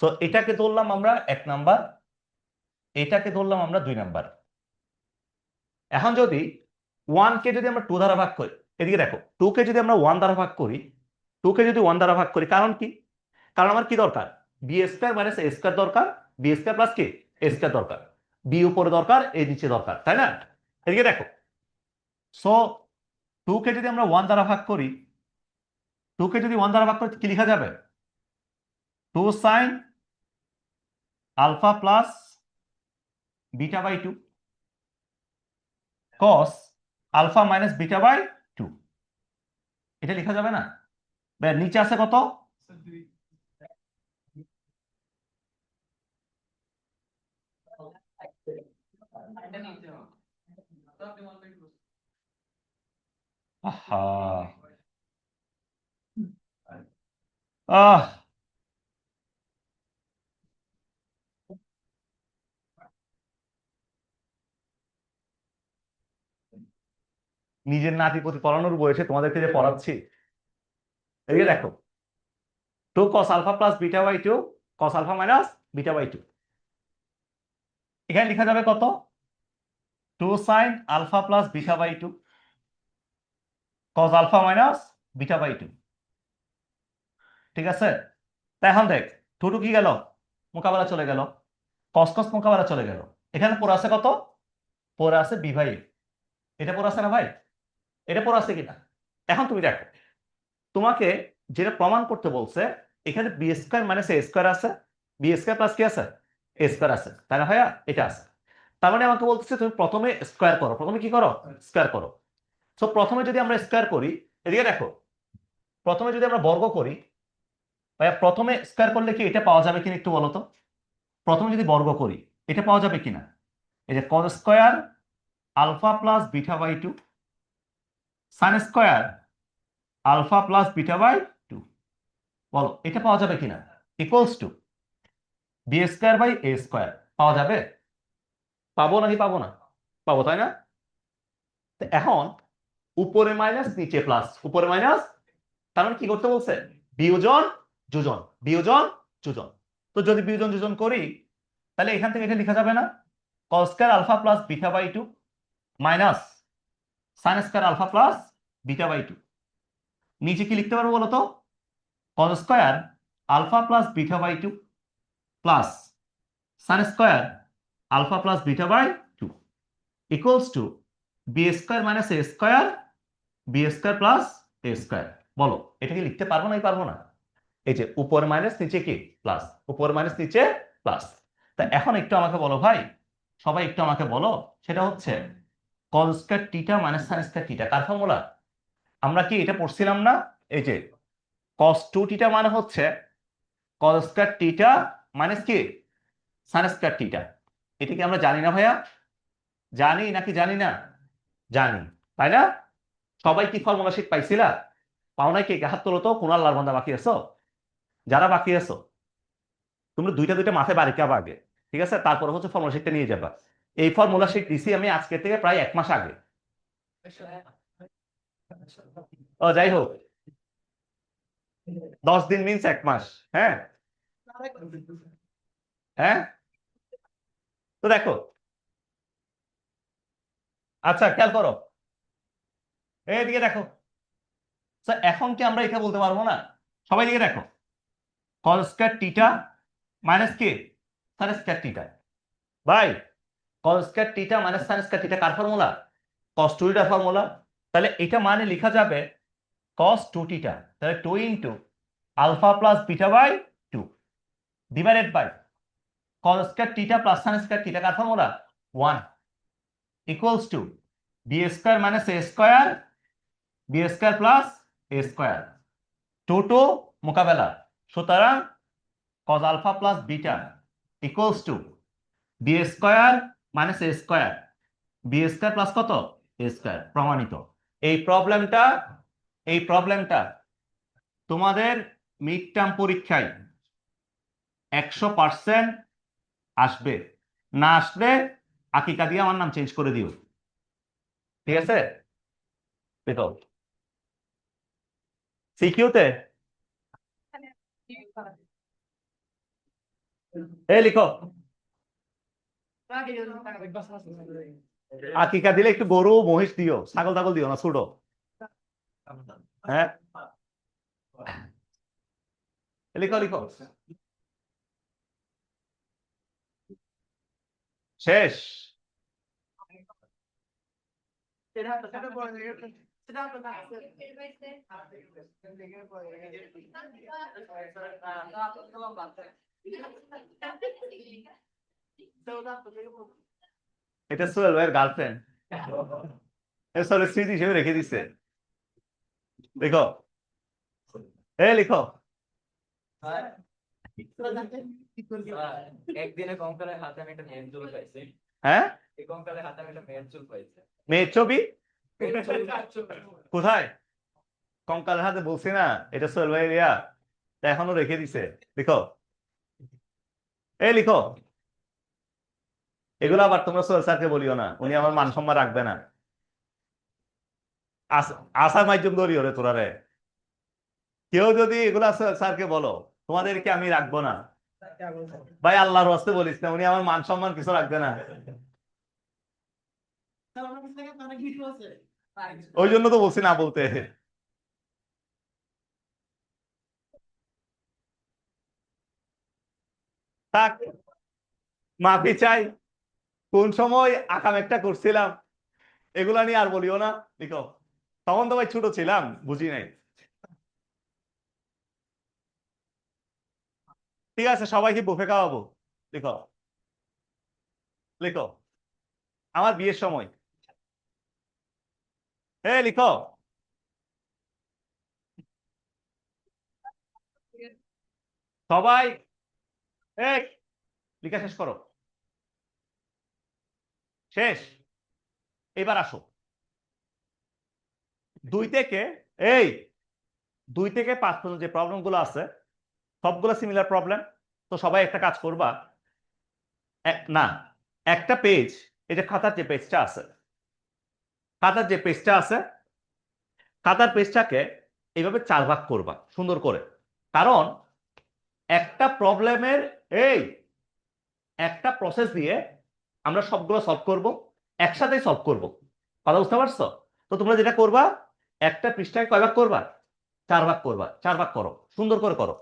সো এটাকে ধরলাম আমরা 1 নাম্বার, এটাকে ধরলাম আমরা 2 নাম্বার। এখন যদি 1 কে যদি আমরা 2 দ্বারা ভাগ করি, এদিকে দেখো, 2 কে যদি আমরা 1 দ্বারা ভাগ করি, 2 কে যদি 1 দ্বারা ভাগ করি, কারণ কি? কারণ আমার কি দরকার? B square minus A square দরকার, বি স্কয়ার প্লাস কি এ স্কয়ার দরকার, বি উপরে দরকার, এ নিচে দরকার, তাই না? এদিকে দেখো, সো 2 কে যদি আমরা 1 দ্বারা ভাগ করি, 2 কে যদি 1 দ্বারা ভাগ করি কি লেখা যাবে? 2 sine alpha plus beta by 2 cos alpha minus beta by 2, এটা লেখা যাবে না? নিচে আছে কত? আহা, আহ নিজের নাতি পুতি পড়ানোর বয়সে তোমাদেরকে যে পড়াচ্ছি। এদিকে দেখো, 2 cos alpha plus beta by 2 cos alpha minus beta by 2, এখানে লেখা যাবে কত? 2 sine alpha plus beta by 2 cos alpha minus beta by 2। ঠিক আছে? তাই এখন দেখ, 2 কি গেল? মোকাবেলা চলে গেল, cos cos মোকাবেলা চলে গেল। এখানে পড়ে আছে কত? পড়ে আছে বি বাই এ। এটা পড়ে আছে না ভাই? এটা পড়ে আছে কিনা? এখন তুমি দেখো, তোমাকে যেটা প্রমাণ করতে বলছে, এখানে B square minus A square আছে, বি স্কয়ার প্লাস কি আছে? এ স্কয়ার আছে, তাই না ভাইয়া? এটা আছে। তার মানে আমাকে বলতেছে তুমি প্রথমে স্কয়ার করো। প্রথমে কি করো? স্কয়ার করো। সো প্রথমে যদি আমরা স্কয়ার করি, এদিকে দেখো, প্রথমে যদি আমরা বর্গ করি, ভাইয়া প্রথমে স্কয়ার করলে কি এটা পাওয়া যাবে কিনা একটু বলো তো? প্রথমে যদি বর্গ করি, এটা পাওয়া যাবে কিনা? এই যে cos square alpha plus beta by 2 sin square alpha plus beta by 2, বলো এটা পাওয়া যাবে কিনা? Equals to B square by A square. পাওয়া যাবে? পাবো নাকি পাবো না? পাবো, তাই না? তো এখন উপরে মাইনাস নিচে প্লাস, উপরে মাইনাস, তার মানে কি করতে বলছে? বিয়োজন যোজন, বিয়োজন যোজন। তো যদি বিয়োজন যোজন করি, তাহলে এখান থেকে এটা লেখা যাবে না? cos square alpha plus beta by 2 minus sin square alpha plus beta by 2। নিচে কি লিখতে পারবো বলো তো? cos square alpha plus beta by 2 plus sin square alpha plus beta by 2 equals to B square minus A square, B square plus A square. বলো, এটা কি লিখতে পারবো নাকি পারবো না? এই যে উপর মাইনাস নিচে কি প্লাস, উপর মাইনাস নিচে প্লাস। তা এখন একটু আমাকে বলো ভাই, সবাই একটু আমাকে বলো, সেটা হচ্ছে cos square theta minus sin square theta কার ফর্মুলা? আমরা কি এটা পড়ছিলাম না? এই যে cos 2 থিটা মানে হচ্ছে cos স্কয়ার থিটা মাইনাস কি sin স্কয়ার থিটা। এটা কি আমরা জানি না ভাইয়া? জানি নাকি জানি না? জানি, তাই না? সবাই কি ফর্মুলা শিট পাইছিলা? পাও নাই? কে হাত তোলো তো, কোন আল্লাহর বান্দা বাকি আছো? যারা বাকি আছো, তোমরা দুইটা দুইটা মাথায় বাড়ি খাবা আগে, ঠিক আছে? তারপরে হচ্ছে ফর্মুলা শিটটা নিয়ে যাবা। এই ফর্মুলা শিট দিছি আমি আজকে থেকে প্রায় 1 মাস আগে। ও যাই হোক, 10 দিন মিনস 1 মাস। হ্যাঁ, হ্যাঁ, তো দেখো, আচ্ছা খেয়াল করো, এইদিকে দেখো। So, এখন কি আমরা এটা বলতে পারবো না? সবাই দিকে দেখো, কস স্কয়ার টিটা মাইনাস কি সাইন স্কয়ার টিটা। ভাই, cos square theta minus sine square theta কার ফর্মুলা? কস টু টিটার ফর্মুলা। তাহলে এটা মানে লেখা যাবে কস টু টিটা, তাহলে 2 into alpha plus beta by 2 divided by cos square theta plus sine square theta কার formula? 1 equals to B square minus A square, B square plus A square, টোটো মোকাবেলা। সুতরাং cos alpha plus beta equals to B square minus A square, B square plus কত? A square. প্রমাণিত। এই প্রবলেমটা, এই প্রবলেমটা তোমাদের মিড টার্ম পরীক্ষায় 100% আসবে। না আসলে আকিকা দিয়ে আমার নাম চেঞ্জ করে দিও, ঠিক আছে? দেখো সিকিউতে এই লিখো, আকিকা দিলে একটু গরু মহিষ দিও, ছাগল টাগল দিও না, ছোট। হ্যাঁ, লিখো লিখো। শেষ। এটা সোহেল ভাইয়ের গার্লফ্রেন্ড, সোহেল স্মৃতি হিসেবে রেখে দিছে। দেখো, লিখো। একদিনে কঙ্কালের হাতে আমি একটা মেয়ের চুল পাইছি। হ্যাঁ, এই কঙ্কালের হাতে আমি একটা মেয়ের চুল পাইছি। মেয়ের ছবি কোথায়? কঙ্কালের হাতে বলছি না, এটা সোহেল ভাইয়ের ইয়া, তা এখনো রেখে দিছে। লিখো, লিখো। এগুলো আবার তোমরা সোহেল স্যারকে বলিও না, উনি আমার মান সম্মান রাখবে না। আসার মাধ্যম ধরিও রে তোরা রে। কেউ যদি এগুলা সোহেল স্যারকে বলো, তোমাদেরকে আমি রাখবো না। ভাই আল্লাহর হস্তে বলিস না, উনি আমার মান সম্মান কিছু রাখবে না। ওই জন্য তো বলছি না বলতে। থাক, মাফি চাই। কোন সময় আকাম একটা করছিলাম, এগুলা নিয়ে আর বলিও না। লিখো, তখন তো ভাই ছোট ছিলাম, বুঝি নাই। ঠিক আছে, সবাইকে বুফে খাওয়াবো। লিখো, লিখো। আমার বিয়ের সময়। লিখো সবাই। এই, লিখা শেষ করো। শেষ। এবার আসো, দুই থেকে এই 2 থেকে 5 পর্যন্ত যে প্রবলেম গুলো আছে সবগুলো সিমিলার প্রবলেম। তো সবাই একটা কাজ করবা, না, একটা পেজ, এটা খাতার যে পেজটা আছে, খাতার যে পেজটা আছে, খাতার পেজটাকে এইভাবে 4 ভাগ করবা সুন্দর করে। কারণ একটা প্রবলেমের এই একটা প্রসেস দিয়ে আমরা সবগুলো সলভ করব, একসাথেই সলভ করব। কথা বুঝতে পারছো? তো তোমরা যেটা করবা, একটা পৃষ্ঠাকে কয় ভাগ করবা? 4 ভাগ করবা। 4 ভাগ করো, সুন্দর করে করো।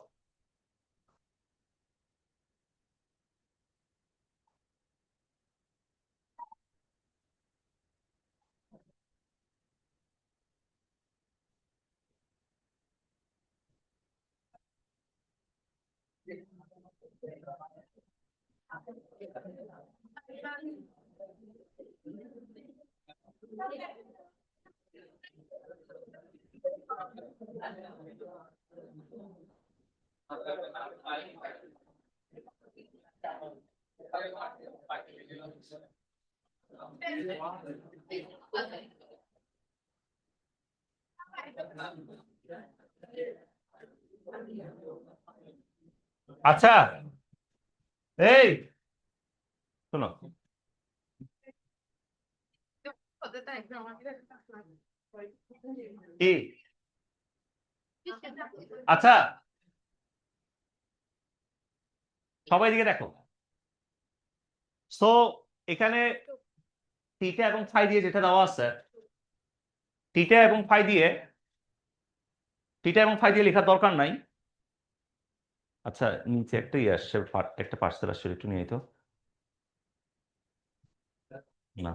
আচ্ছা, এই শোনো, কি আচ্ছা, সবাই দিকে দেখো। সো এখানে থিটা এবং ফাই দিয়ে যেটা দেওয়া আছে, থিটা এবং ফাই দিয়ে, থিটা এবং ফাই দিয়ে লেখার দরকার নাই। আচ্ছা, নিচে একটা ইয়ে আসছে, একটা পার্সেল আসছে, একটু নিয়ে তো। না,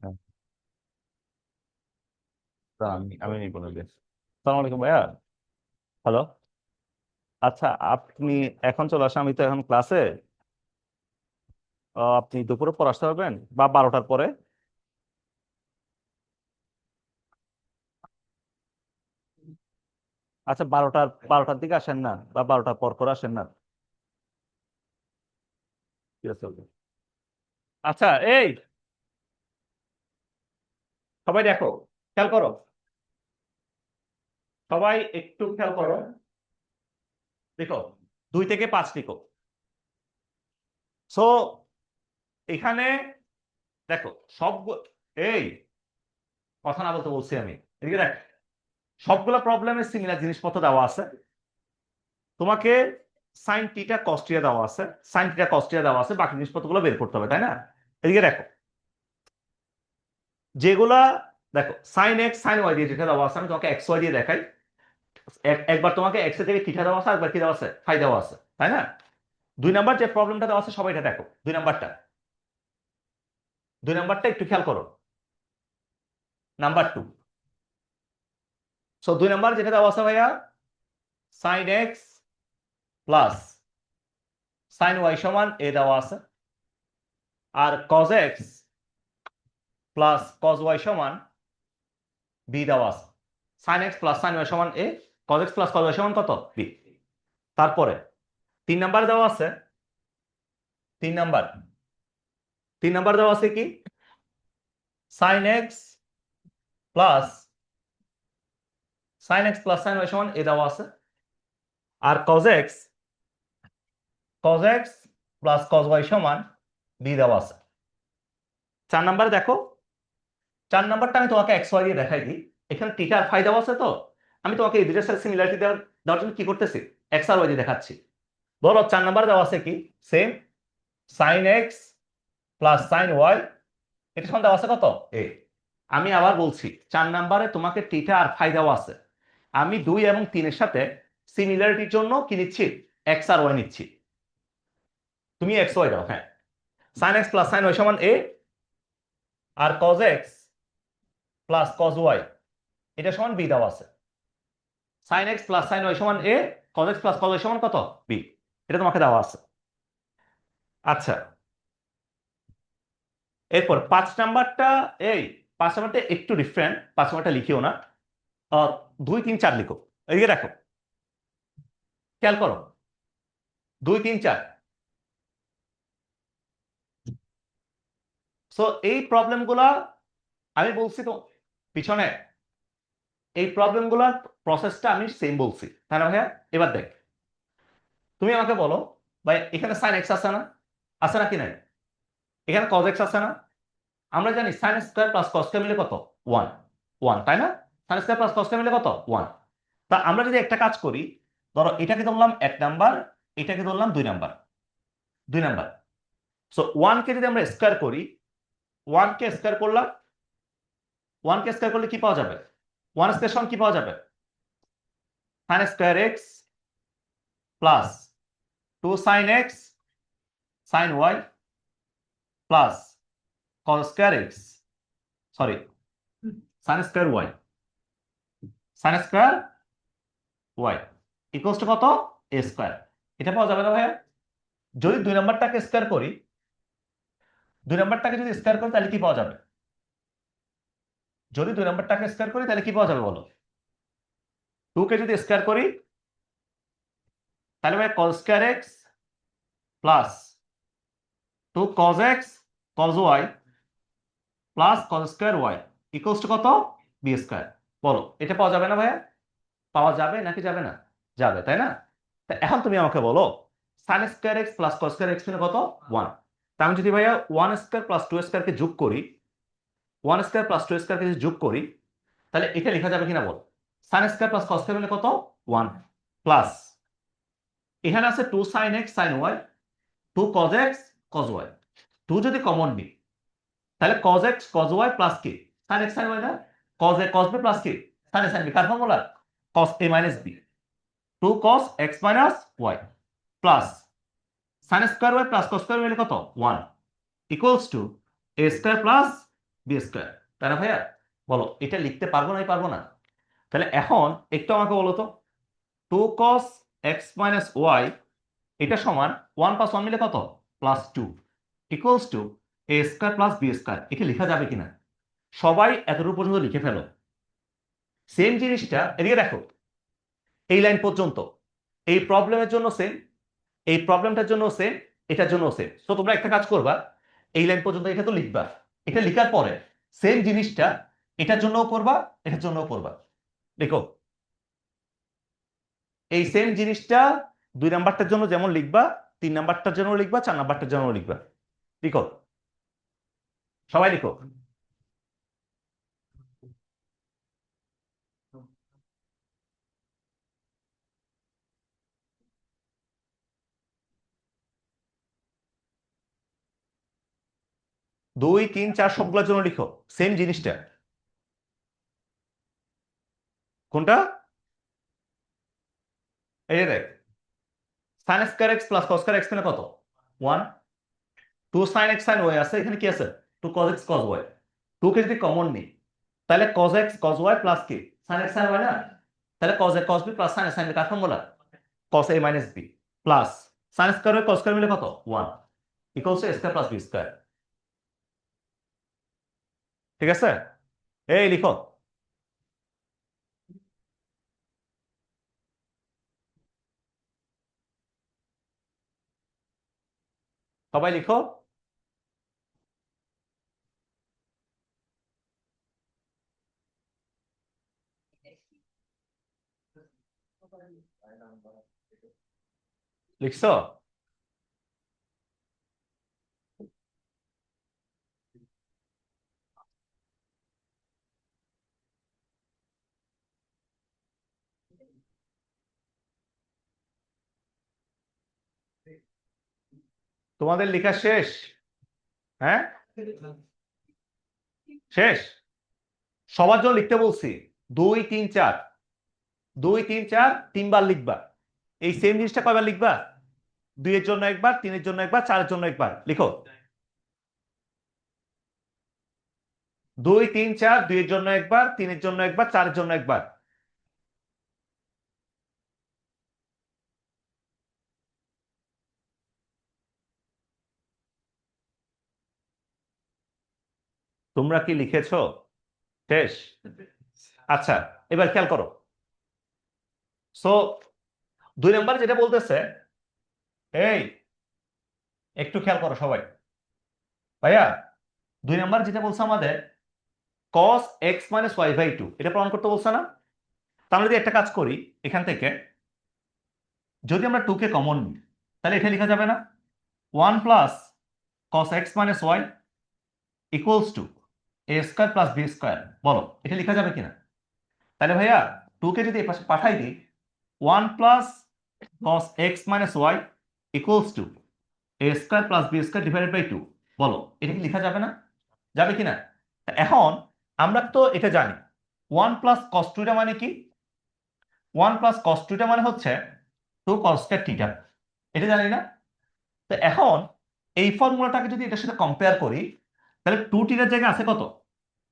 হ্যাঁ, তা আমি নিব না বেশ। সালাম আলাইকুম ভাইয়া। হ্যালো। আচ্ছা, আপনি এখন চলে আসেন, আমি তো এখন ক্লাসে। আপনি দুপুরে পর আসতে পারবেন বা 12টার পরে? আচ্ছা, 12টার দিকে আসেন না, বা 12টার পর পর আসেন না? ঠিক আছে, okay. আচ্ছা, এই সবাই দেখো, খেয়াল করো, সবাই একটু খেয়াল করো। দেখো, 2 থেকে 5 লিখো। সো এখানে দেখো, সব, এই কথা না বলতে বলছি আমি, এদিকে দেখ, সবগুলো প্রবলেমের সিমিলার জিনিসপত্র দেওয়া আছে তোমাকে। সাইন টিটা কস টিটা দেওয়া আছে, সাইন টিটা কস টিটা দেওয়া আছে, বাকি জিনিসপত্রগুলো বের করতে হবে, তাই না? এদিকে দেখো, যেগুলা, দেখো সাইন এক্স সাইন ওয়াই দিয়ে যেটা দেওয়া আছে, আমি তোমাকে এক্স ওয়াই দিয়ে দেখাই। একবার তোমাকে এক্স এর থেকে থিটা দেওয়া আছে, একবার কি দেওয়া আছে, ফাই দেওয়া আছে, তাই না? 2 নাম্বার যে প্রবলেমটা দেওয়া আছে, সবাই এটা দেখো, 2 নাম্বারটা, 2 নাম্বারটা একটু খেয়াল করো, নাম্বার 2। সো 2 নাম্বার যেটা দেওয়া আছে ভাইয়া, sine X plus sine Y সমান এ দেওয়া আছে, আর cos X plus cos Y সমান বি দেওয়া আছে। Sine X plus sine Y সমান A, cos X plus cos Y সমান কত, বি। তারপরে 3 নাম্বার দেওয়া আছে, 3 নাম্বার, 3 নাম্বার দেওয়া আছে কি, sine X plus sine Y সমান এ দেওয়া আছে, আর cos X plus cos Y সমান বি দেওয়া আছে। 4 নাম্বারে দেখো, 4 নাম্বারটা আমি তোমাকে এক্স ওয়াই দিয়ে দেখাই দিই। এখানে টিটা আর ফাই দেওয়া আছে, তো আমি তোমাকে এই দুইটার সাথে সিমিলারিটি দেওয়ার জন্য কি করতেছি, এক্স আর ওয়াই দিয়ে দেখাচ্ছি। ধরো 4 নাম্বারে দেওয়া আছে কি, same, sine X plus sine Y, এটা সমান দেওয়া আছে কত, এ। আমি আবার বলছি, 4 নাম্বারে তোমাকে টিটা আর ফাই দেওয়া আছে, আমি 2 এবং 3-এর সাথে সিমিলারিটির জন্য কি নিচ্ছি, এক্স আর ওয়াই নিচ্ছি। তুমি এক্স ওয়াই দাও, হ্যাঁ। Sine X plus sine Y সমান এ, আর cos X plus cos Y, এটা সমান বি দেওয়া আছে। Sine X plus sine Y সমান A, cos X plus cos Y সমান কত, বি, এটা তোমাকে দেওয়া আছে। আচ্ছা, এরপর 5 নাম্বারটা, এই 5 নাম্বারটা একটু ডিফারেন্ট, 5 নাম্বারটা লিখিও না, 2 3 4 লিখো। এদিকে দেখো, খেয়াল করো, 2 3 4। সো এই প্রবলেমগুলা আমি বলছি তো পিছনে, এই প্রবলেমগুলোর প্রসেসটা আমি সেম বলছি, তাই না ভাইয়া? এবার দেখ, তুমি আমাকে বলো ভাই, এখানে সাইন এক্স আছে না, আছে নাকি নাই? এখানে কজ এক্স আছে না? আমরা জানি sine square plus cos square মিলে কত, ওয়ান, ওয়ান, তাই না? Sine square plus cos square মিলে কত, ওয়ান। তা আমরা যদি একটা কাজ করি, ধরো এটাকে ধরলাম 1 নাম্বার, এটাকে ধরলাম 2 নাম্বার, 2 নাম্বার। সো ওয়ানকে যদি আমরা স্কোয়ার করি, ওয়ানকে স্কোয়ার করলাম, ওয়ানকে স্কোয়ার করলে কি পাওয়া যাবে, ওয়ান স্কোয়ার সমান কি পাওয়া যাবে, sine square X plus 2 sin x sin y plus cos square X, sorry, sine square Y, sine square Y equals to কত, এ স্কোয়ার। এটা পাওয়া যাবে না ভাইয়া? যদি 2 নাম্বারটাকে স্কোয়ার করি, 2 নাম্বারটাকে যদি স্কোয়ার করি তাহলে কি পাওয়া যাবে, যদি 2 নাম্বারটাকে স্কোয়ার করি তাহলে কি পাওয়া যাবে বলো, 2 কে যদি স্কোয়ার করি তাহলে ভাই cos square X plus 2 cos x cos y plus cos square Y equals to কত, বি স্কোয়ার। বলো, এটা পাওয়া যাবে না ভাইয়া? পাওয়া যাবে নাকি যাবে না? যাবে, তাই না? তা এখন তুমি আমাকে বলো, sign square X plus cos square x মানে কত, ওয়ান। তা আমি যদি ভাইয়া 1² প্লাস 2² কে যোগ করি, 1² প্লাস 2² কে যোগ করি, তাহলে এটা লেখা যাবে কিনা বল। sin² প্লাস cos² হলে কত 1 প্লাস এখানে আছে 2 sin x sin y, 2 cos x cos y, 2 যদি কমন নিই তাহলে cos x cos y plus কি sin x sin y না, cos a cos b plus কি sin a sin b, car formula cos a minus b, 2 cos x minus y plus sin square y plus cos square y হলে কত 1 equals to a square plus b square. তাই না ভাইয়া? বলো এটা লিখতে পারবো না পারবো না? তাহলে এখন একটু আমাকে বলো তো, 2 cos x minus y এটা সমান 1 প্লাস 1 মিলে কত plus 2 equals to a square plus b square. এটা লেখা যাবে কিনা সবাই এতটুকু পর্যন্ত লিখে ফেলো। সেম জিনিসটা এদিকে দেখো, এই লাইন পর্যন্ত এই প্রবলেমের জন্য সেম, এই প্রবলেমটার জন্য সেম, এটার জন্য সেম। তো তোমরা একটা কাজ করবা, এই লাইন পর্যন্ত এটা তো লিখবা, এটা লেখার পরে সেম জিনিসটা এটার জন্যও করবা, এটার জন্যও করবা। দেখো এই সেম জিনিসটা 2 নাম্বারটার জন্য যেমন লিখবা, 3 নাম্বারটার জন্য লিখবা, 4 নাম্বারটার জন্য লিখবা। লিখো, সবাই লিখো। দুই তিন চার সবগুলোর জন্য লিখো সেম জিনিসটা। কোনটা? এই যে দেখ, sin square x plus cos square x মানে কত 1, 2 sin x sin y আছে, এখানে কি আছে 2 cos x cos y, 2 কে যদি কমন নিই তাহলে cos x cos y plus কি sin x sin y না, তাহলে cos a cos b plus sin a sin b, car formula cos a minus b plus sin square y cos square মিলে কত 1 equals to a square plus b square. ঠিক আছে, এই লিখো। সবাই লিখো। লিখছো? তোমাদের লেখা শেষ? হ্যাঁ শেষ। সবার জন্য লিখতে বলছি 2 3 4, 2 3 4 3বার লিখবা। এই সেম জিনিসটা কয়বার লিখবা? 2 এর জন্য একবার, 3 এর জন্য একবার, 4 এর জন্য একবার। লিখো 2 3 4, 2 এর জন্য একবার, 3 এর জন্য একবার, 4 এর জন্য একবার। তোমরা কি লিখেছো শেষ? আচ্ছা, এবার খেয়াল করো। সো 2 নাম্বার যেটা বলতেছে, এই একটু খেয়াল করো সবাই। ভাইয়া 2 নাম্বার যেটা বলছে আমাদের cos x minus y by 2, এটা প্রমাণ করতে বলছে না? তাহলে যদি একটা কাজ করি, এখান থেকে যদি আমরা 2 কে কমন নিই তাহলে এটা লেখা যাবে না 1 plus cos x minus y equals to a square plus b square. বলো এটা লেখা যাবে কিনা? তাহলে ভাইয়া 2 কে যদি এই পাশে পাঠাই দিই, 1 plus cos x minus y equals to a square plus b square divided by 2। বলো এটা কি লেখা যাবে না? যাবে কিনা? এখন আমরা তো এটা জানি 1 প্লাস cos 2 টা মানে কি, 1 প্লাস cos 2 টা মানে হচ্ছে 2 cos স্কয়ার থিটা, এটা জানি না? তো এখন এই ফর্মুলাটাকে যদি এটার সাথে কম্পেয়ার করি, তাহলে 2 টির জায়গায় আছে কত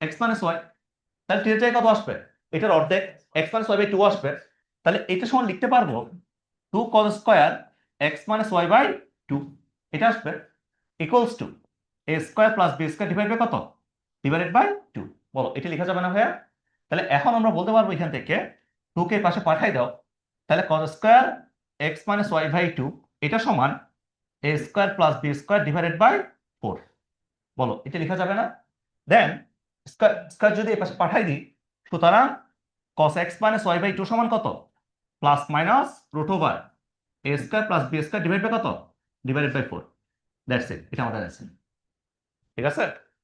x মাইনাস y, তাহলে টির জায়গায় কত আসবে এটার অর্ধেক x মাইনাস y বাই 2 আসবে। তাহলে এটা সমান লিখতে পারবো 2 cos square x minus y by 2, এটা আসবে equals to a square plus b square divide by কত ডিভাইডেড বাই 2। বলো এটা লেখা যাবে না ভাইয়া? তাহলে এখন আমরা বলতে পারবো এখান থেকে 2 কে পাশে পাঠাই দাও, তাহলে cos square x minus y by 2 এটা সমান a square plus b square divided by 4। বলো এটা লেখা যাবে না? দেন স্কয়ার যদি এই পাশে পাঠাই দিই, সুতরাং cos x minus y by 2 সমান কত plus minus root over a square plus b square divide by কত ডিভাইডেড বাই 4। দ্যাটস ইট, এটা আমাদের অ্যান্সার। ঠিক আছে,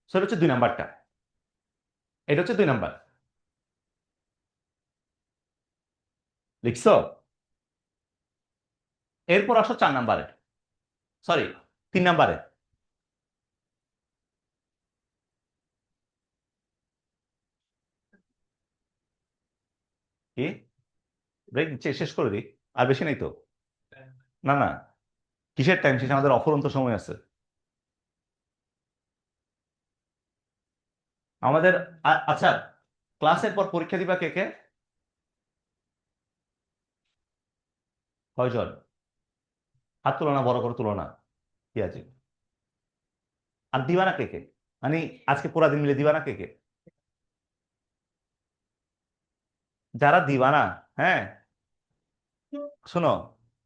সো এটা হচ্ছে 2 নাম্বারটা, এটা হচ্ছে 2 নাম্বার। লিখছো? এরপর আসো 4 নাম্বারে, সরি 3 নাম্বারে। কি ব্রেক দিচ্ছে, শেষ করে দিই, আর বেশি নেই তো। না না, কিসের টাইম শেষ, আমাদের অফুরন্ত সময় আছে আমাদের। আচ্ছা, ক্লাসের পর পরীক্ষা দিবা কে কে? কয়জন? হাত তুলনা, বড় করে তুলনা, কি আছে? আর দিবা না কে কে? মানে আজকে পুরা দিন মিলে দিবা না কে কে? যারা দিবা না, হ্যাঁ শোনো,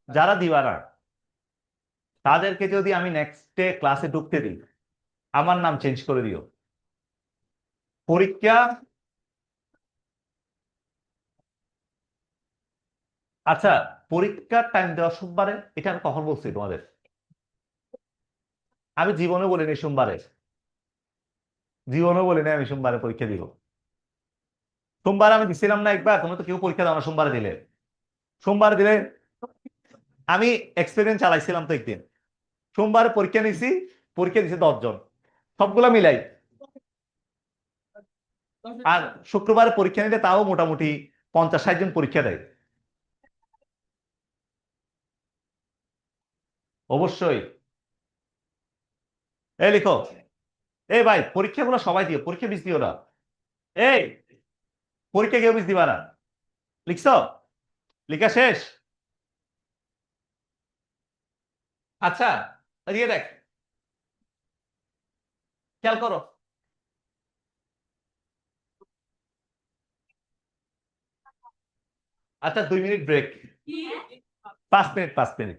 যারা দিবা না তাদেরকে যদি আমি নেক্সট ডে ক্লাসে ঢুকতে দিই, আমার নাম চেঞ্জ করে দিও। পরীক্ষা, আচ্ছা, পরীক্ষার টাইম দেওয়া সোমবারে, এটা আমি কখন বলছি তোমাদের? আমি জীবনে বলিনি সোমবারে, জীবনে বলিনি আমি সোমবারে পরীক্ষা দিব। সোমবার আমি দিছিলাম না একবার, তোমরা তো কেউ পরীক্ষা দাও না সোমবারে দিলে। সোমবারে দিলে আমি এক্সপেরিয়েন্স চালাইছিলাম তো একদিন, সোমবারে পরীক্ষা নিছি, পরীক্ষা দিছে 10 জন, সবগুলা মিলাই। আর শুক্রবারে পরীক্ষা নিলে তাও মোটামুটি 50-60 জন পরীক্ষা দেয়। অবশ্যই। এই লিখো, এই ভাই পরীক্ষাগুলো সবাই দিও, পরীক্ষা মিস দিও না। এই পরীক্ষা কেউ মিস দিবা না। লিখছো? লিখা শেষ? আচ্ছা, এদিকে দেখ, খেয়াল করো। আচ্ছা 2 মিনিট ব্রেক, 5 মিনিট, 5 মিনিট।